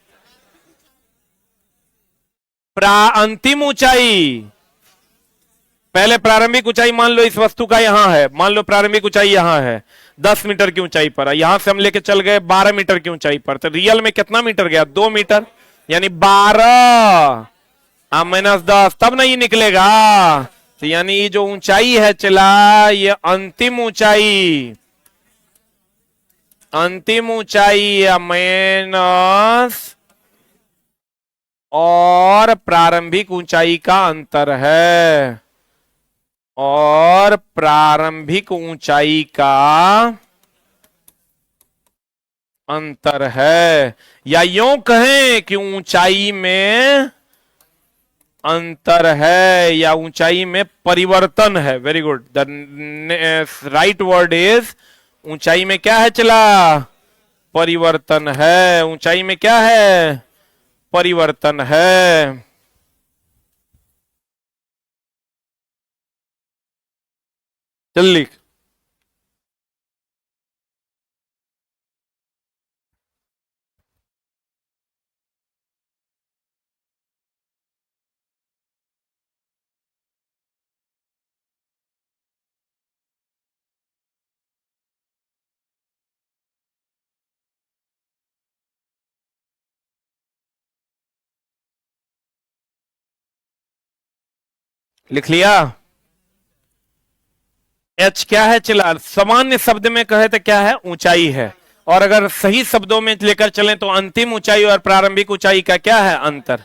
अंतिम ऊंचाई। पहले प्रारंभिक ऊंचाई मान लो इस वस्तु का यहां है, मान लो प्रारंभिक ऊंचाई यहां है 10 मीटर की ऊंचाई पर, यहां से हम लेके चल गए 12 मीटर की ऊंचाई पर, तो रियल में कितना मीटर गया, 2 मीटर, यानी 12 -10, तब नहीं निकलेगा। तो यानी ये जो ऊंचाई है चला, ये अंतिम ऊंचाई, अंतिम ऊंचाई या माइनस और प्रारंभिक ऊंचाई का अंतर है, और प्रारंभिक ऊंचाई का अंतर है, या यूं कहें कि ऊंचाई में अंतर है या ऊंचाई में परिवर्तन है। Very good, the right word is, ऊंचाई में क्या है चला, परिवर्तन है। ऊंचाई में क्या है, परिवर्तन है। चल लिख, लिख लिया। एच क्या है चला, सामान्य शब्द में कहे तो क्या है, ऊंचाई है, और अगर सही शब्दों में लेकर चलें तो अंतिम ऊंचाई और प्रारंभिक ऊंचाई का क्या है, अंतर।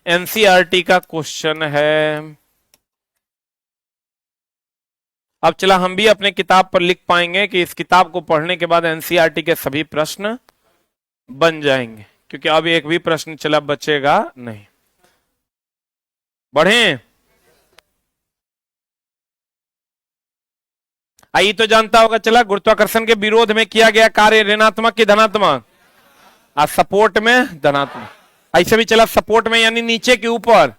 एनसीईआरटी का क्वेश्चन है, अब चला हम भी अपने किताब पर लिख पाएंगे कि इस किताब को पढ़ने के बाद एनसीईआरटी के सभी प्रश्न बन जाएंगे, क्योंकि अब एक भी प्रश्न चला बचेगा नहीं। बढ़े। आई तो जानता होगा चला गुरुत्वाकर्षण के विरोध में किया गया कार्य ऋणात्मक की धनात्मक, और सपोर्ट में धनात्मक। ऐसे भी चला सपोर्ट में यानी नीचे के ऊपर,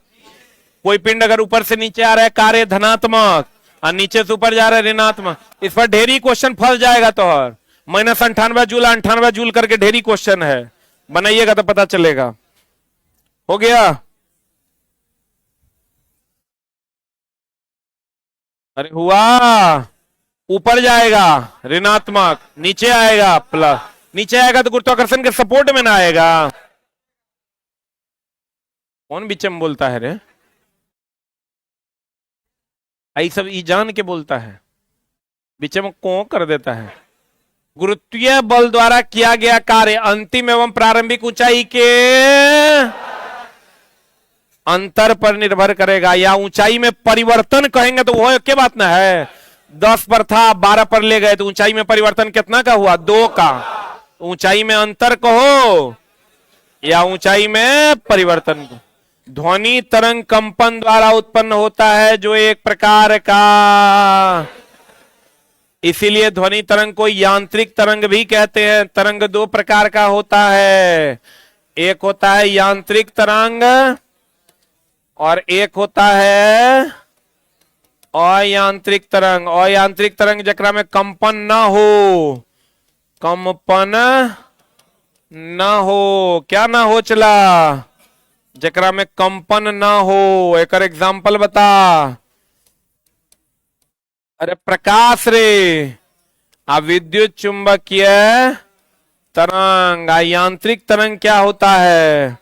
कोई पिंड अगर ऊपर से नीचे आ रहा है कार्य धनात्मक और नीचे से ऊपर जा रहा है ऋणात्मक, इस पर ढेरी क्वेश्चन फंस जाएगा। तो -98 जूल 98 जूल करके ढेरी क्वेश्चन है, बनाइएगा तो पता चलेगा। हो गया। अरे हुआ, ऊपर जाएगा ऋणात्मक, नीचे आएगा प्लस, नीचे आएगा तो गुरुत्वाकर्षण के सपोर्ट में ना आएगा। कौन बीच में बोलता है रे? आई सब ई जान के बोलता है, बीच में को कर देता है। गुरुत्वीय बल द्वारा किया गया कार्य अंतिम एवं प्रारंभिक ऊंचाई के अंतर पर निर्भर करेगा, या ऊंचाई में परिवर्तन कहेंगे तो वो क्या बात ना है। 10 पर था 12 पर ले गए तो ऊंचाई में परिवर्तन कितना का हुआ? 2 का। ऊंचाई में अंतर कहो या ऊंचाई में परिवर्तन को। ध्वनि तरंग कंपन द्वारा उत्पन्न होता है जो एक प्रकार का, इसीलिए ध्वनि तरंग को यांत्रिक तरंग भी कहते हैं। तरंग 2 प्रकार का होता है, एक होता है यांत्रिक तरंग और एक होता है अयांत्रिक तरंग। अयांत्रिक तरंग जकरा में कंपन ना हो, कंपन ना हो, क्या ना हो चला, जकरा में कंपन ना हो। एक एग्जाम्पल बता। अरे प्रकाश रे, आ विद्युत चुंबकीय तरंग। यांत्रिक तरंग क्या होता है?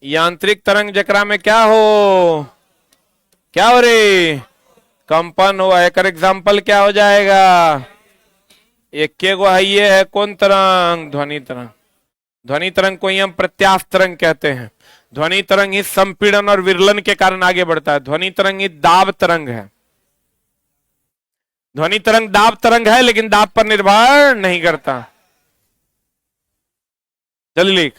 यांत्रिक तरंग जकरा में क्या हो, क्या हो रे, कंपन हो। एक एग्जाम्पल क्या हो जाएगा? एक के गो है, ये है कौन तरंग? ध्वनि तरंग। ध्वनि तरंग को ही हम प्रत्यास्थ तरंग कहते हैं। ध्वनि तरंग ही संपीड़न और विरलन के कारण आगे बढ़ता है। ध्वनि तरंग ही दाब तरंग है। ध्वनि तरंग दाब तरंग है लेकिन दाब पर निर्भर नहीं करता। जल्दी लिख।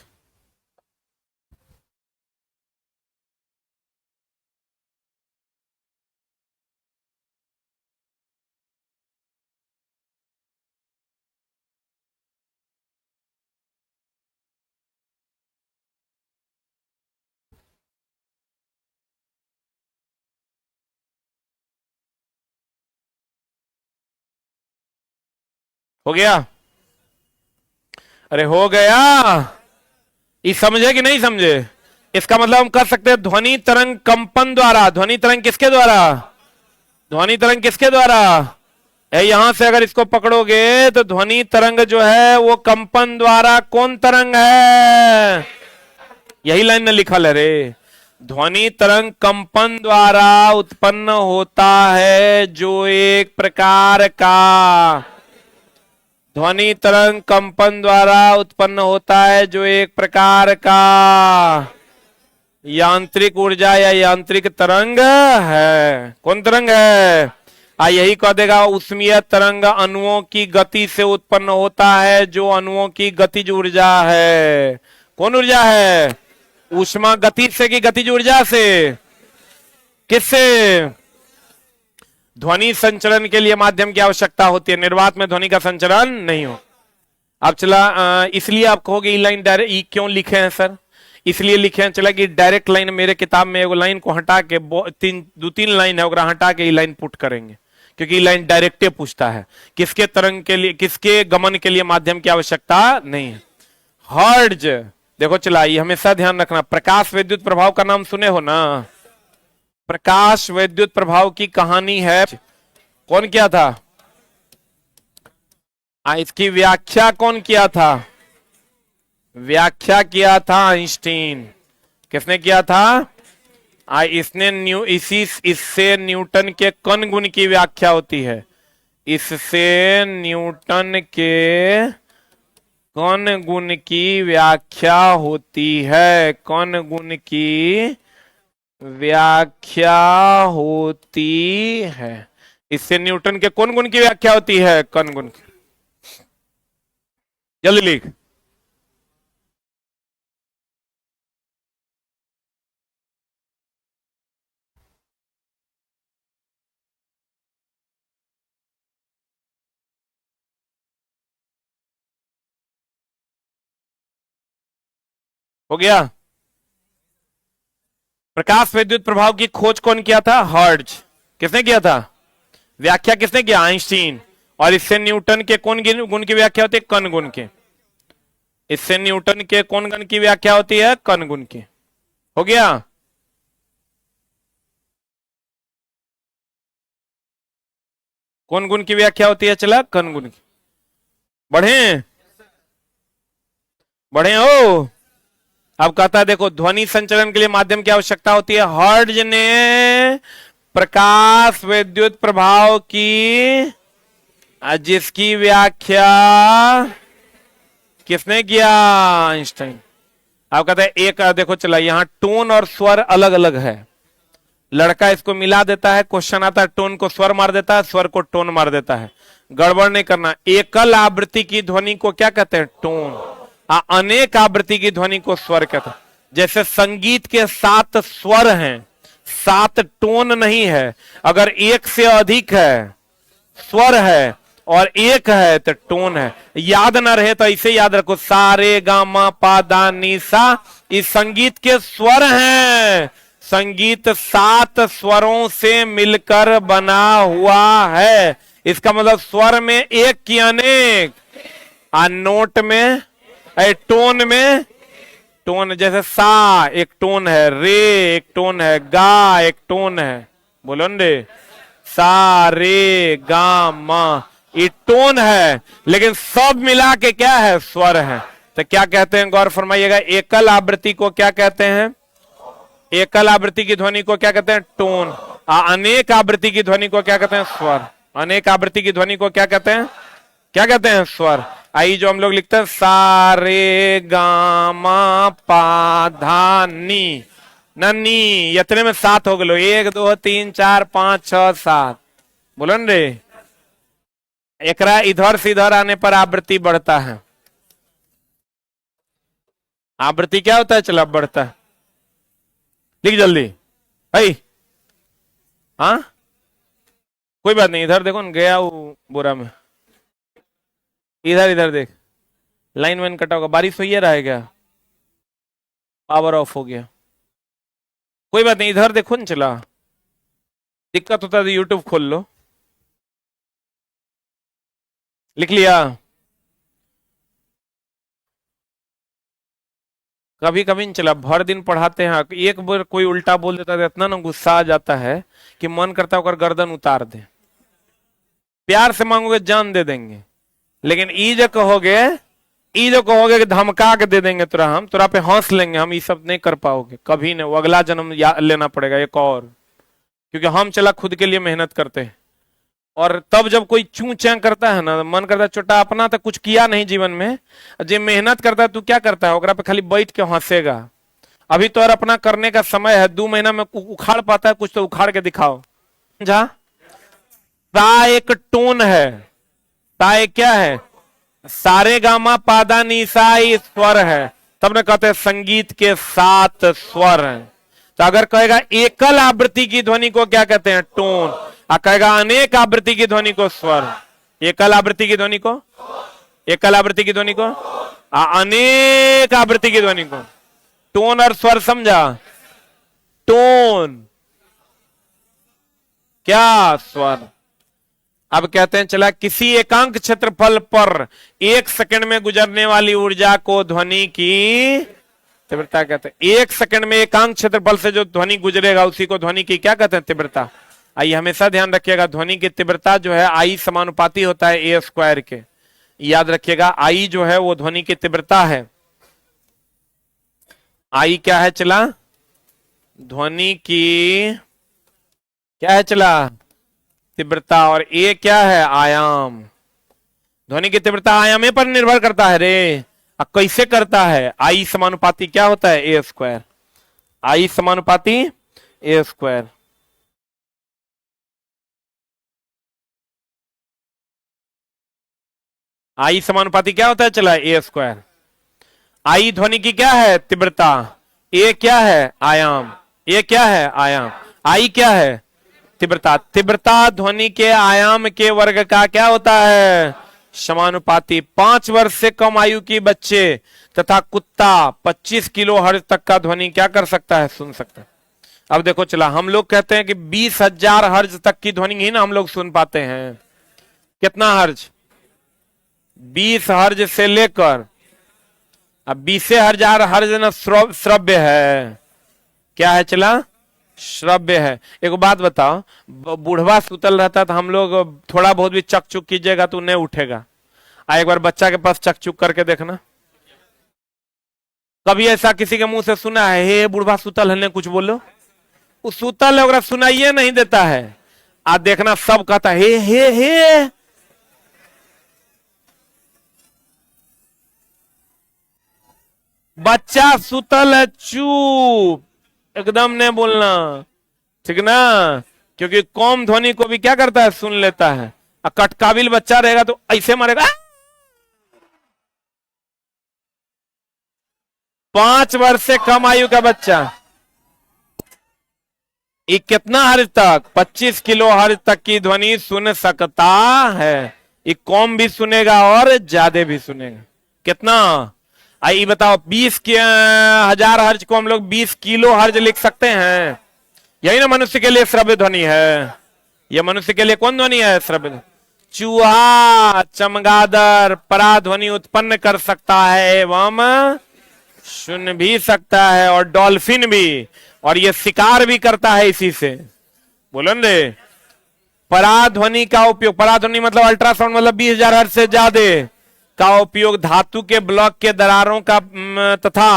हो गया? अरे हो गया। ये समझे कि नहीं समझे? इसका मतलब हम कर सकते हैं ध्वनि तरंग कंपन द्वारा। ध्वनि तरंग किसके द्वारा? ध्वनि तरंग किसके द्वारा? यहां से अगर इसको पकड़ोगे तो ध्वनि तरंग जो है वो कंपन द्वारा कौन तरंग है? यही लाइन में लिखा है रे। ध्वनि तरंग कंपन द्वारा उत्पन्न होता है जो एक प्रकार का, ध्वनि तरंग कंपन द्वारा उत्पन्न होता है जो एक प्रकार का यांत्रिक ऊर्जा या यांत्रिक तरंग है। कौन तरंग है? यही कह देगा ऊष्मीय तरंग अणुओं की गति से उत्पन्न होता है जो अणुओं की गतिज ऊर्जा है। कौन ऊर्जा है? ऊष्मा गति से कि गतिज ऊर्जा से? किससे? ध्वनि संचरण के लिए माध्यम की आवश्यकता होती है, निर्वात में ध्वनि का संचरण नहीं हो। अब चला इसलिए आप कहोगे ई लाइन डायरेक्ट क्यों लिखे हैं सर? इसलिए लिखे हैं चला कि डायरेक्ट लाइन मेरे किताब में एगो लाइन को हटा के 2-3 लाइन है ओकरा हटा के ई लाइन पुट करेंगे, क्योंकि ई लाइन डायरेक्टे पूछता है किसके तरंग के लिए, किसके गमन के लिए माध्यम की आवश्यकता नहीं है। हर्ट्ज देखो चला, ये हमेशा ध्यान रखना। प्रकाश विद्युत प्रभाव का नाम सुने हो ना? प्रकाश विद्युत प्रभाव की कहानी है, कौन किया था? इसकी व्याख्या कौन किया था? व्याख्या किया था आइंस्टीन। किसने किया था? इसने इससे न्यूटन के कण गुण की व्याख्या होती है। इससे न्यूटन के कण गुण की व्याख्या होती है। कण गुण की व्याख्या होती है। इससे न्यूटन के कौन गुण की व्याख्या होती है? कण गुण की। जल्दी लिख। हो गया। प्रकाश विद्युत प्रभाव की खोज कौन किया था? हर्ट्ज। किसने किया था? व्याख्या किसने किया? आइंस्टीन। और इससे न्यूटन के कौन गुण की व्याख्या होती है? कण गुण की। इससे न्यूटन के कौन गुण की व्याख्या होती है? कण गुण की। हो गया। कौन गुण की व्याख्या होती है? चला कण गुण की। बढ़े बढ़े हो। अब कहता है देखो, ध्वनि संचरण के लिए माध्यम की आवश्यकता होती है। हर्ट्ज ने प्रकाश विद्युत प्रभाव की जिसकी व्याख्या किसने किया? आइंस्टाइन। अब कहते हैं एक देखो चला, यहां टोन और स्वर अलग अलग है। लड़का इसको मिला देता है, क्वेश्चन आता है, टोन को स्वर मार देता है, स्वर को टोन मार देता है। गड़बड़ नहीं करना। एकल आवृत्ति की ध्वनि को क्या कहते हैं? टोन। अनेक आवृत्ति की ध्वनि को स्वर कहते हैं। जैसे संगीत के 7 स्वर हैं, 7 टोन नहीं है। अगर एक से अधिक है स्वर है और एक है तो टोन है। याद ना रहे तो इसे याद रखो, सा रे गा मा पा धा नी सा, इस संगीत के स्वर हैं। संगीत 7 स्वरों से मिलकर बना हुआ है। इसका मतलब स्वर में एक की अनेक, नोट में टोन में टोन। जैसे सा एक टोन है, रे एक टोन है, गा एक टोन है। बोलो न रे, सा रे गा मा, ये टोन है, लेकिन सब मिला के क्या है? स्वर है। तो क्या कहते हैं? गौर फरमाइएगा। एकल आवृत्ति को क्या कहते हैं? एकल आवृत्ति की ध्वनि को क्या कहते हैं? टोन। अनेक आवृत्ति की ध्वनि को क्या कहते हैं? स्वर। अनेक आवृत्ति की ध्वनि को क्या कहते हैं? क्या कहते हैं? स्वर। आई जो हम लोग लिखते हैं, सा रे गा मा पा धा नी, नी इतने में 7 हो गए। 1 2 3 4 5 6 7। बोलो न रे। एकरा इधर से इधर आने पर आवृत्ति बढ़ता है। आवृत्ति क्या होता है? चला बढ़ता है। लिख जल्दी भाई। हाँ कोई बात नहीं, इधर देखो न, गया वो बोरा में। इधर इधर देख, लाइन वाइन कटा होगा। बारिश हुई है, रहा है क्या? पावर ऑफ हो गया। कोई बात नहीं, इधर देखो न। चला दिक्कत होता है तो यूट्यूब खोल लो। लिख लिया? कभी कभी नहीं चला, भर दिन पढ़ाते हैं, एक बार कोई उल्टा बोल देता है, इतना ना गुस्सा आ जाता है कि मन करता है गर्दन उतार दे। प्यार से मांगोगे जान दे देंगे, लेकिन ई जो कहोगे कि धमका के दे देंगे तुरा, हम तुरा पे हंस लेंगे, हम ये सब नहीं कर पाओगे कभी नहीं। वो अगला जन्म लेना पड़ेगा एक और, क्योंकि हम चला खुद के लिए मेहनत करते हैं। और तब जब कोई चू चैं करता है ना, मन करता है छोटा, अपना तो कुछ किया नहीं जीवन में, जो मेहनत करता है तू क्या करता है? ओकरा पे खाली बैठ के हंसेगा। अभी तो और अपना करने का समय है, 2 महीना में उखाड़ पाता है कुछ तो उखाड़ के दिखाओ। समझा? ता एक टोन है। ता एक क्या है? सारे गामा पादा निसा स्वर है। तब ने कहते हैं संगीत के 7 स्वर हैं। तो अगर कहेगा एकल आवृत्ति की ध्वनि को क्या कहते हैं? टोन। कहेगा अनेक आवृत्ति की ध्वनि को स्वर। एकल आवृत्ति की ध्वनि को, एकल आवृत्ति की ध्वनि को, अनेक आवृत्ति की ध्वनि को टोन और स्वर। समझा? टोन क्या? स्वर। अब कहते हैं चला, किसी एकांक क्षेत्रफल पर 1 सेकंड में गुजरने वाली ऊर्जा को ध्वनि की तीव्रता कहते हैं। 1 सेकंड में एकांक क्षेत्रफल से जो ध्वनि गुजरेगा उसी को ध्वनि की क्या कहते हैं? तीव्रता। आइए हमेशा ध्यान रखिएगा, ध्वनि की तीव्रता जो है आई समानुपाती होता है ए स्क्वायर के। याद रखिएगा, आई जो है वो ध्वनि की तीव्रता है। आई क्या है चला? ध्वनि की क्या है चला? तीव्रता। और ए क्या है? आयाम। ध्वनि की तीव्रता आयाम पर निर्भर करता है रे। अब कैसे करता है? आई समानुपाती क्या होता है? ए स्क्वायर। आई समानुपाती ए स्क्वायर। आई समानुपाती क्या होता है चला ए स्क्वायर। आई ध्वनि की क्या है तीव्रता, ए क्या है आयाम, ए क्या है आयाम, आई क्या है तीव्रता। तीव्रता ध्वनि के आयाम के वर्ग का क्या होता है समानुपाती। 5 वर्ष से कम आयु की बच्चे तथा कुत्ता 25 किलो हर्ट्ज तक का ध्वनि क्या कर सकता है सुन सकता है। अब देखो चला हम लोग कहते हैं कि 20,000 हर्ट्ज तक की ध्वनि ही ना हम लोग सुन पाते हैं। कितना हर्ट्ज 20 हर्ट्ज से लेकर अब 20,000 हर्ट्ज ना श्रव्य है, क्या है चला श्रव्य है। एक बात बताओ बूढ़वा सुतल रहता तो हम लोग थोड़ा बहुत भी चक चुक कीजिएगा तो नहीं उठेगा। एक बार बच्चा के पास चक चुक करके देखना। कभी ऐसा किसी के मुंह से सुना है हे बूढ़वा सुतल है कुछ बोलो, वो सुतल है ओकरा सुनाइए नहीं देता है। आज देखना सब कहता हे हे हे। बच्चा सुतल है चुप एकदम नहीं बोलना, ठीक ना, क्योंकि कौम ध्वनि को भी क्या करता है सुन लेता है। कटकाबिल बच्चा रहेगा तो ऐसे मारेगा। 5 वर्ष से कम आयु का बच्चा ये कितना हर्ट्ज तक 25 किलो हर्ट्ज तक की ध्वनि सुन सकता है। ये कम भी सुनेगा और ज्यादा भी सुनेगा। कितना आइए बताओ 20,000 हर्ट्ज को हम लोग 20 किलो हर्ट्ज लिख सकते हैं। यही ना मनुष्य के लिए श्रव्य ध्वनि है। यह मनुष्य के लिए कौन ध्वनि है श्रव्य। चूहा चमगादड़ पराध्वनि उत्पन्न कर सकता है एवं सुन भी सकता है और डॉल्फिन भी, और ये शिकार भी करता है इसी से। बोलो न रे पराध्वनि का उपयोग, पराध्वनि मतलब अल्ट्रासाउंड मतलब 20,000 हर्ट्ज से ज्यादा का उपयोग धातु के ब्लॉक के दरारों का तथा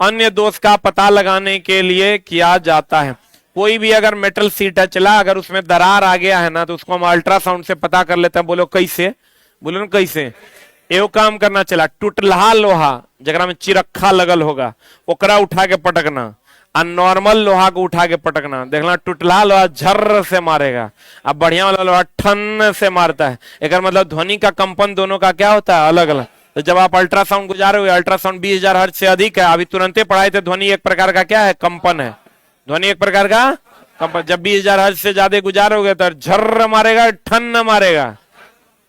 अन्य दोष का पता लगाने के लिए किया जाता है। कोई भी अगर मेटल सीट है चला अगर उसमें दरार आ गया है ना तो उसको हम अल्ट्रासाउंड से पता कर लेते हैं। बोलो कैसे, बोलो ना कैसे। एवं काम करना चला टूटलहा लोहा जगरा में चिरखा लगल होगा ओकरा उठा के पटकना और नॉर्मल लोहा को उठा के पटकना। देखना टूटलहा लोहा झर्र से मारेगा, अब बढ़िया वाला लोहा ठन से मारता है। एक मतलब ध्वनि का कंपन दोनों का क्या होता है अलग अलग। तो जब आप अल्ट्रासाउंड गुजारे हुए अल्ट्रासाउंड 20,000 हर्ट्ज से अधिक है, अभी तुरंत पढ़ाए थे ध्वनि एक प्रकार का क्या है कंपन है। ध्वनि एक प्रकार का कंपन, जब 20,000 हर्ट्ज से ज्यादा गुजारोगे तो झर्र मारेगा ठन मारेगा।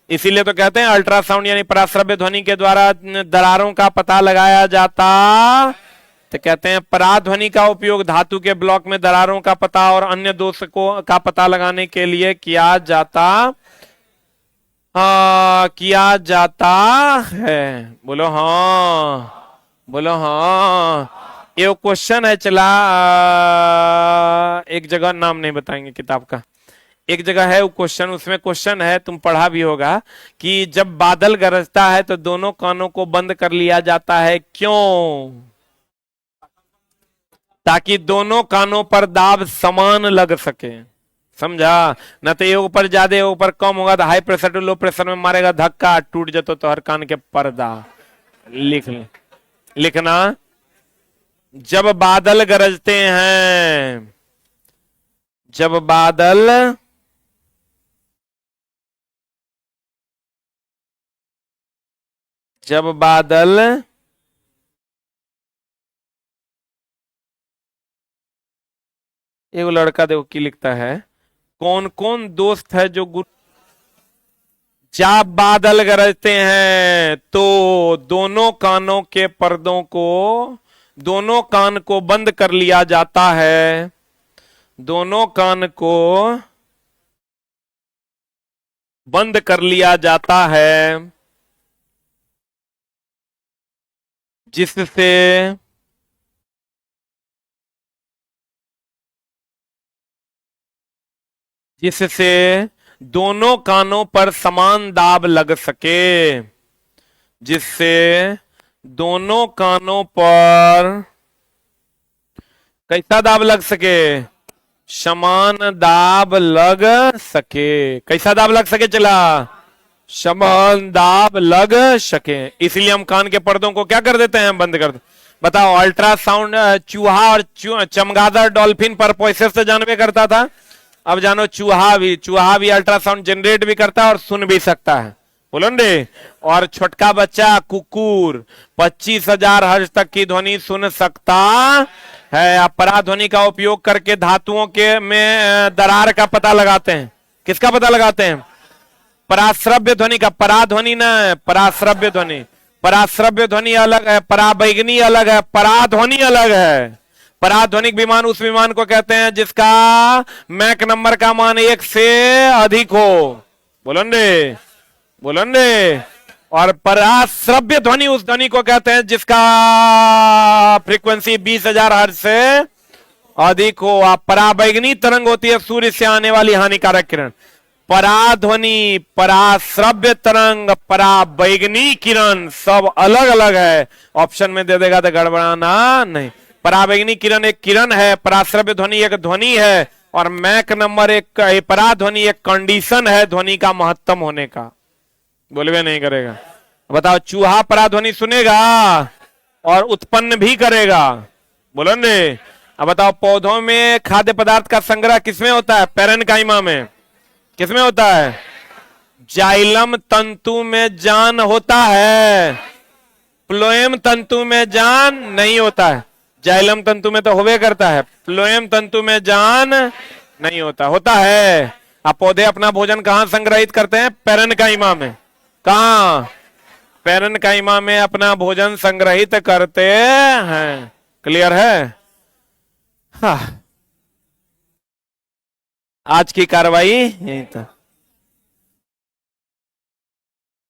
इसीलिए तो कहते हैं अल्ट्रासाउंड यानी पराश्रव्य ध्वनि के द्वारा दरारों का पता लगाया जाता। तो कहते हैं पराध्वनि का उपयोग धातु के ब्लॉक में दरारों का पता और अन्य दोष को का पता लगाने के लिए किया जाता है। बोलो हाँ, बोलो हाँ। ये क्वेश्चन है चला एक जगह नाम नहीं बताएंगे किताब का, एक जगह है वो क्वेश्चन, उसमें क्वेश्चन है तुम पढ़ा भी होगा कि जब बादल गरजता है तो दोनों कानों को बंद कर लिया जाता है, क्यों? ताकि दोनों कानों पर दाब समान लग सके। समझा ना, तो ये ऊपर ज्यादा ऊपर कम होगा तो high pressure to low pressure में मारेगा धक्का टूट जातो तो हर कान के पर्दा। लिखना जब बादल गरजते हैं, जब बादल एक लड़का देखो की लिखता है कौन कौन दोस्त है जो जब बादल गरजते हैं तो दोनों कानों के पर्दों को, दोनों कान को बंद कर लिया जाता है, दोनों कान को बंद कर लिया जाता है, जिससे दोनों कानों पर समान दाब लग सके, जिससे दोनों कानों पर कैसा दाब लग सके, समान दाब लग सके। कैसा दाब लग सके चला, समान दाब लग सके। इसलिए हम कान के पर्दों को क्या कर देते हैं, बंद कर देते। बताओ अल्ट्रासाउंड चूहा और चमगादड़ डॉल्फिन पर पोइसेस से जानवे करता था, अब जानो चूहा भी अल्ट्रासाउंड जनरेट भी करता है और सुन भी सकता है। बोलो रे। और छोटका बच्चा कुकुर 25,000 हर्ट्ज तक की ध्वनि सुन सकता है। आप पराध्वनि का उपयोग करके धातुओं के में दरार का पता लगाते हैं। किसका पता लगाते हैं? पराश्रव्य ध्वनि का। पराध्वनि न, पराश्रव्य ध्वनि। पराश्रव्य ध्वनि अलग है, पराबैगनी अलग है, पराध्वनि अलग है। पराध्वनिक विमान उस विमान को कहते हैं जिसका मैक नंबर का मान 1 से अधिक हो। बोलन रे, बोलन रे। और पराश्रव्य ध्वनि उस ध्वनि को कहते हैं जिसका फ्रीक्वेंसी 20,000 हर्ट्ज से अधिक हो। आप पराबैगनी तरंग होती है सूर्य से आने वाली हानिकारक किरण। पराध्वनि, पराश्रव्य तरंग, पराबैगनी किरण सब अलग अलग है। ऑप्शन में दे देगा तो गड़बड़ाना नहीं। पराबैगनी किरण एक किरण है, पराश्रव्य ध्वनि एक ध्वनि है, और मैक नंबर एक पराध्वनि एक कंडीशन है ध्वनि का महत्तम होने का। बोलवे नहीं करेगा। बताओ, चूहा पराध्वनि सुनेगा और उत्पन्न भी करेगा। बोलो रे। अब बताओ, पौधों में खाद्य पदार्थ का संग्रह किसमें होता है? पैरेन्काइमा में। किसमें होता है? जाइलम तंतु में जान होता है, फ्लोएम तंतु में जान नहीं होता है। जाइलम तंतु में तो होवे करता है, फ्लोएम तंतु में जान नहीं होता। होता है। अब पौधे अपना भोजन कहां संग्रहित करते हैं? पैरेन्काइमा में। कहां? पैरेन्काइमा में अपना भोजन संग्रहित करते हैं। क्लियर है? हाँ। आज की कार्रवाई यही था।